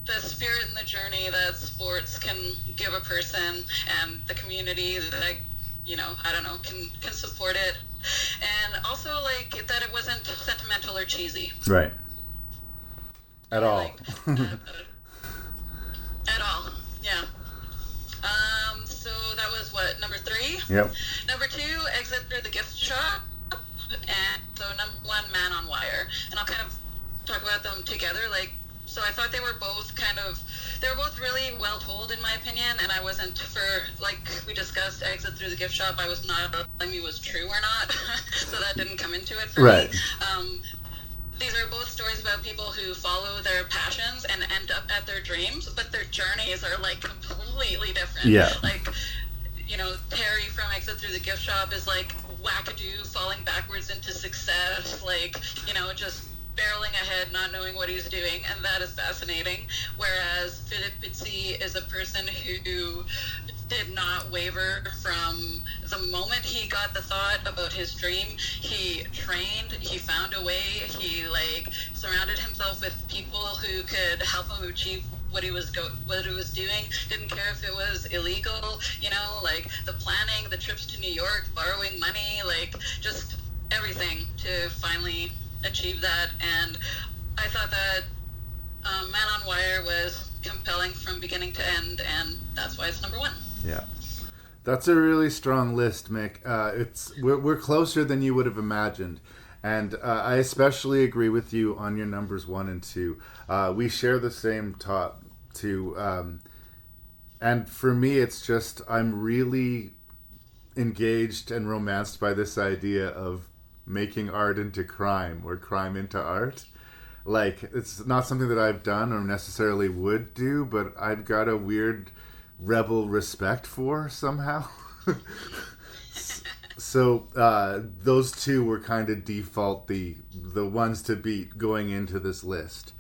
the spirit and the journey that sports can give a person, and the community that, can support it. And also, that it wasn't sentimental or cheesy. Right. At all. At all, yeah. So that was number 3? Yep. Number 2, Exit Through the Gift Shop. And so number 1, Man on Wire. And I'll kind of talk about them together, so I thought they were both really well told, in my opinion, and I wasn't, we discussed Exit Through the Gift Shop, I was not telling me was true or not, so that didn't come into it for me. These are both stories about people who follow their passions and end up at their dreams, but their journeys are, completely different. Yeah. Terry from Exit Through the Gift Shop is, wackadoo, falling backwards into success, just barreling ahead, not knowing what he's doing, and that is fascinating. Whereas Philip Pizzi is a person who did not waver from the moment he got the thought about his dream. He trained, he found a way, he surrounded himself with people who could help him achieve what he was doing. Didn't care if it was illegal, the planning, the trips to New York, borrowing money, just everything to finally achieve that. And I thought that Man on Wire was compelling from beginning to end, and that's why it's number 1. Yeah, that's a really strong list, Mick. We're closer than you would have imagined, and I especially agree with you on your numbers 1 and 2. We share the same top 2, and for me, it's just I'm really engaged and romanced by this idea of making art into crime, or crime into art. It's not something that I've done or necessarily would do, but I've got a weird rebel respect for somehow. So those 2 were kind of default the ones to beat going into this list.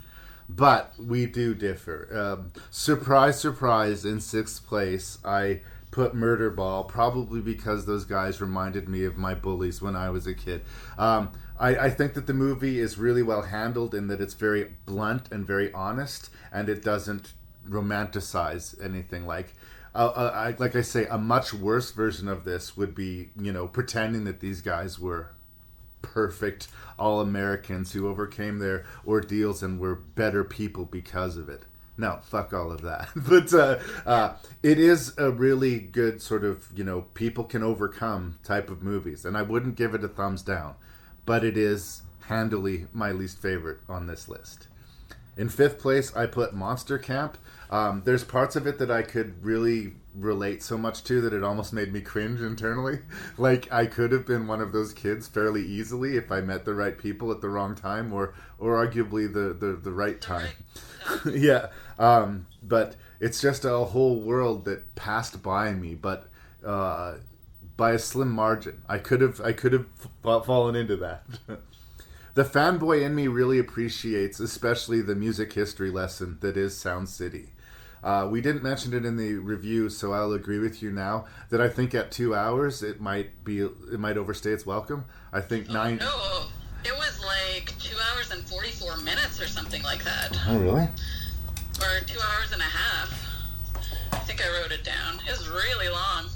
But we do differ. Surprise, surprise, in 6th place, I put Murderball, probably because those guys reminded me of my bullies when I was a kid. I think that the movie is really well handled in that it's very blunt and very honest, and it doesn't romanticize anything. Like I say, a much worse version of this would be, pretending that these guys were perfect all-Americans who overcame their ordeals and were better people because of it. No, fuck all of that. But it is a really good sort of, people can overcome type of movies. And I wouldn't give it a thumbs down. But it is handily my least favorite on this list. In 5th place, I put Monster Camp. There's parts of it that I could really relate so much to that it almost made me cringe internally. Like, I could have been one of those kids fairly easily if I met the right people at the wrong time, or arguably the right time. Yeah. But it's just a whole world that passed by me, but by a slim margin. I could have fallen into that. The fanboy in me really appreciates especially the music history lesson that is Sound City. We didn't mention it in the review, so I'll agree with you now that I think at 2 hours it might overstay its welcome. I think No, it was like 2 hours and 44 minutes or something like that. Oh, really? Or 2 hours and a half. I think I wrote it down. It was really long.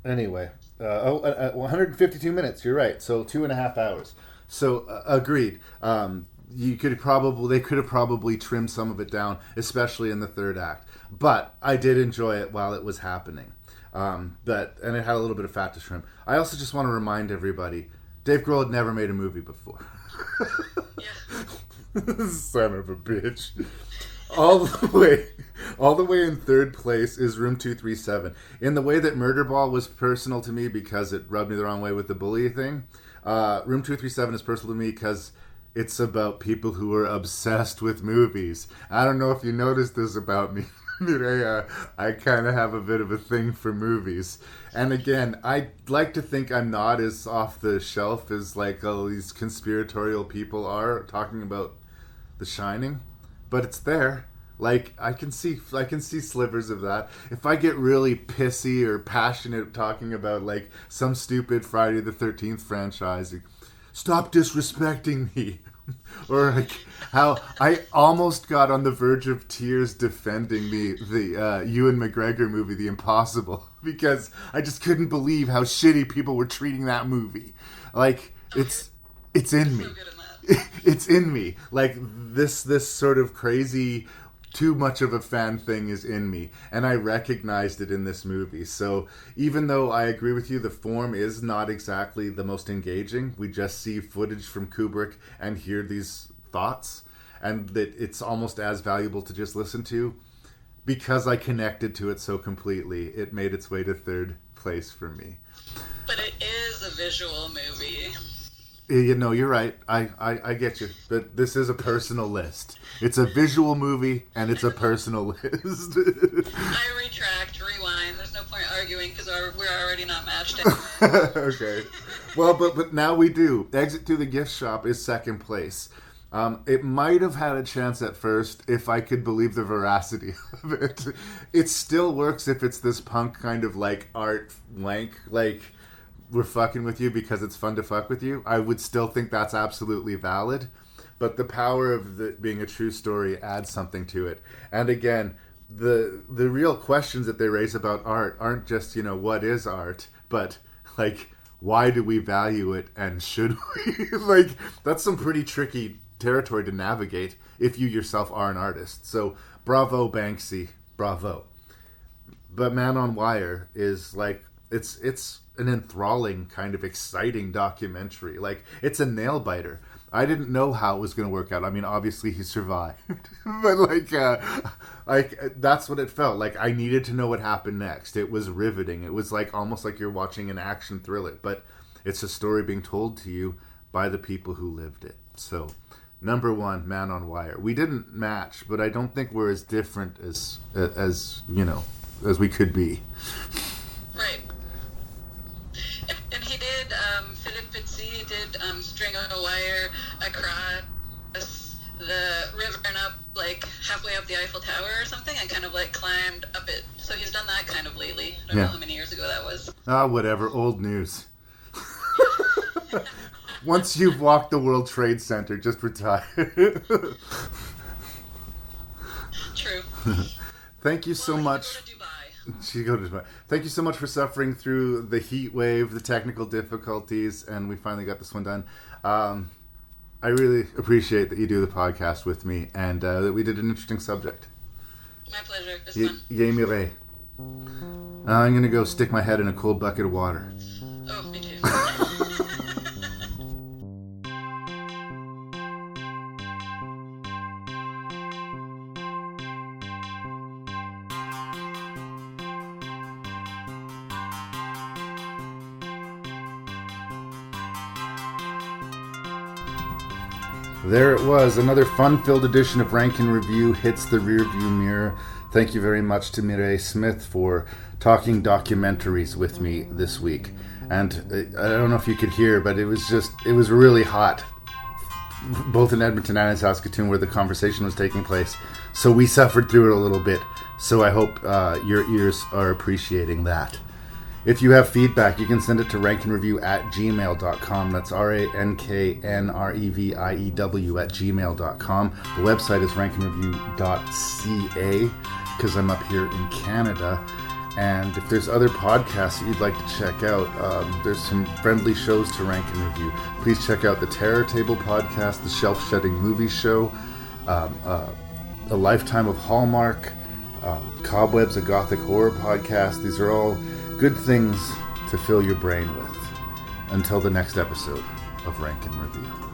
Anyway, 152 minutes. You're right. So 2.5 hours. So agreed. They could have probably trimmed some of it down, especially in the third act. But I did enjoy it while it was happening. And it had a little bit of fat to trim. I also just want to remind everybody, Dave Grohl had never made a movie before. Son of a bitch. All the way in third place is Room 237. In the way that Murderball was personal to me because it rubbed me the wrong way with the bully thing, Room 237 is personal to me because it's about people who are obsessed with movies. I don't know if you noticed this about me, Mireille. I kind of have a bit of a thing for movies. And again, I like to think I'm not as off the shelf as like all these conspiratorial people are talking about The Shining. But it's there. Like, I can see slivers of that. If I get really pissy or passionate talking about like some stupid Friday the 13th franchise, stop disrespecting me. Or like how I almost got on the verge of tears defending the Ewan McGregor movie, The Impossible, because I just couldn't believe how shitty people were treating that movie. Like, it's in me. It's in me. Like, this sort of crazy, too much of a fan thing is in me, and I recognized it in this movie. So even though I agree with you, the form is not exactly the most engaging. We just see footage from Kubrick and hear these thoughts, and that it's almost as valuable to just listen to. Because I connected to it so completely, it made its way to third place for me. But it is a visual movie. You know, you're right. I get you. But this is a personal list. It's a visual movie, and it's a personal list. I retract, rewind. There's no point arguing because we're already not matched. Okay. Well, but now we do. Exit to the Gift Shop is second place. It might have had a chance at first if I could believe the veracity of it. It still works if it's this punk kind of like art wank, like we're fucking with you because it's fun to fuck with you. I would still think that's absolutely valid. But the power of it being a true story adds something to it. And again, the real questions that they raise about art aren't just, you know, what is art, but like, why do we value it and should we? Like, that's some pretty tricky territory to navigate if you yourself are an artist. So bravo, Banksy, bravo. But Man on Wire is like, it's an enthralling kind of exciting documentary. Like, it's a nail biter. I didn't know how it was going to work out. I mean, obviously he survived, but like that's what it felt like. I needed to know what happened next. It was riveting. It was like almost like you're watching an action thriller, but it's a story being told to you by the people who lived it. So, number one, Man on Wire. We didn't match, but I don't think we're as different as you know, as we could be. Right. And he did, Philip Fitzy did String on a Wire across the river and up, like, halfway up the Eiffel Tower or something, and kind of, like, climbed up it. So he's done that kind of lately. I don't know how many years ago that was. Whatever. Old news. Once you've walked the World Trade Center, just retire. True. Thank you so much. Go to Dubai. Thank you so much for suffering through the heat wave, the technical difficulties, and we finally got this one done. I really appreciate that you do the podcast with me, and that we did an interesting subject. My pleasure. It was fun. Yay, Mireille. I'm going to go stick my head in a cold bucket of water. Oh, me too. There it was, another fun-filled edition of Rank and Review hits the rearview mirror. Thank you very much to Mireille Smith for talking documentaries with me this week. And I don't know if you could hear, but it was really hot, both in Edmonton and in Saskatoon, where the conversation was taking place. So we suffered through it a little bit. So I hope your ears are appreciating that. If you have feedback, you can send it to ranknreview@gmail.com. That's ranknreview@gmail.com. The website is ranknreview.ca, because I'm up here in Canada. And if there's other podcasts that you'd like to check out, there's some friendly shows to Rank and Review. Please check out the Terror Table podcast, the Shelf Shedding Movie Show, A Lifetime of Hallmark, Cobwebs, a Gothic horror podcast. These are all good things to fill your brain with. Until the next episode of Rank and Review.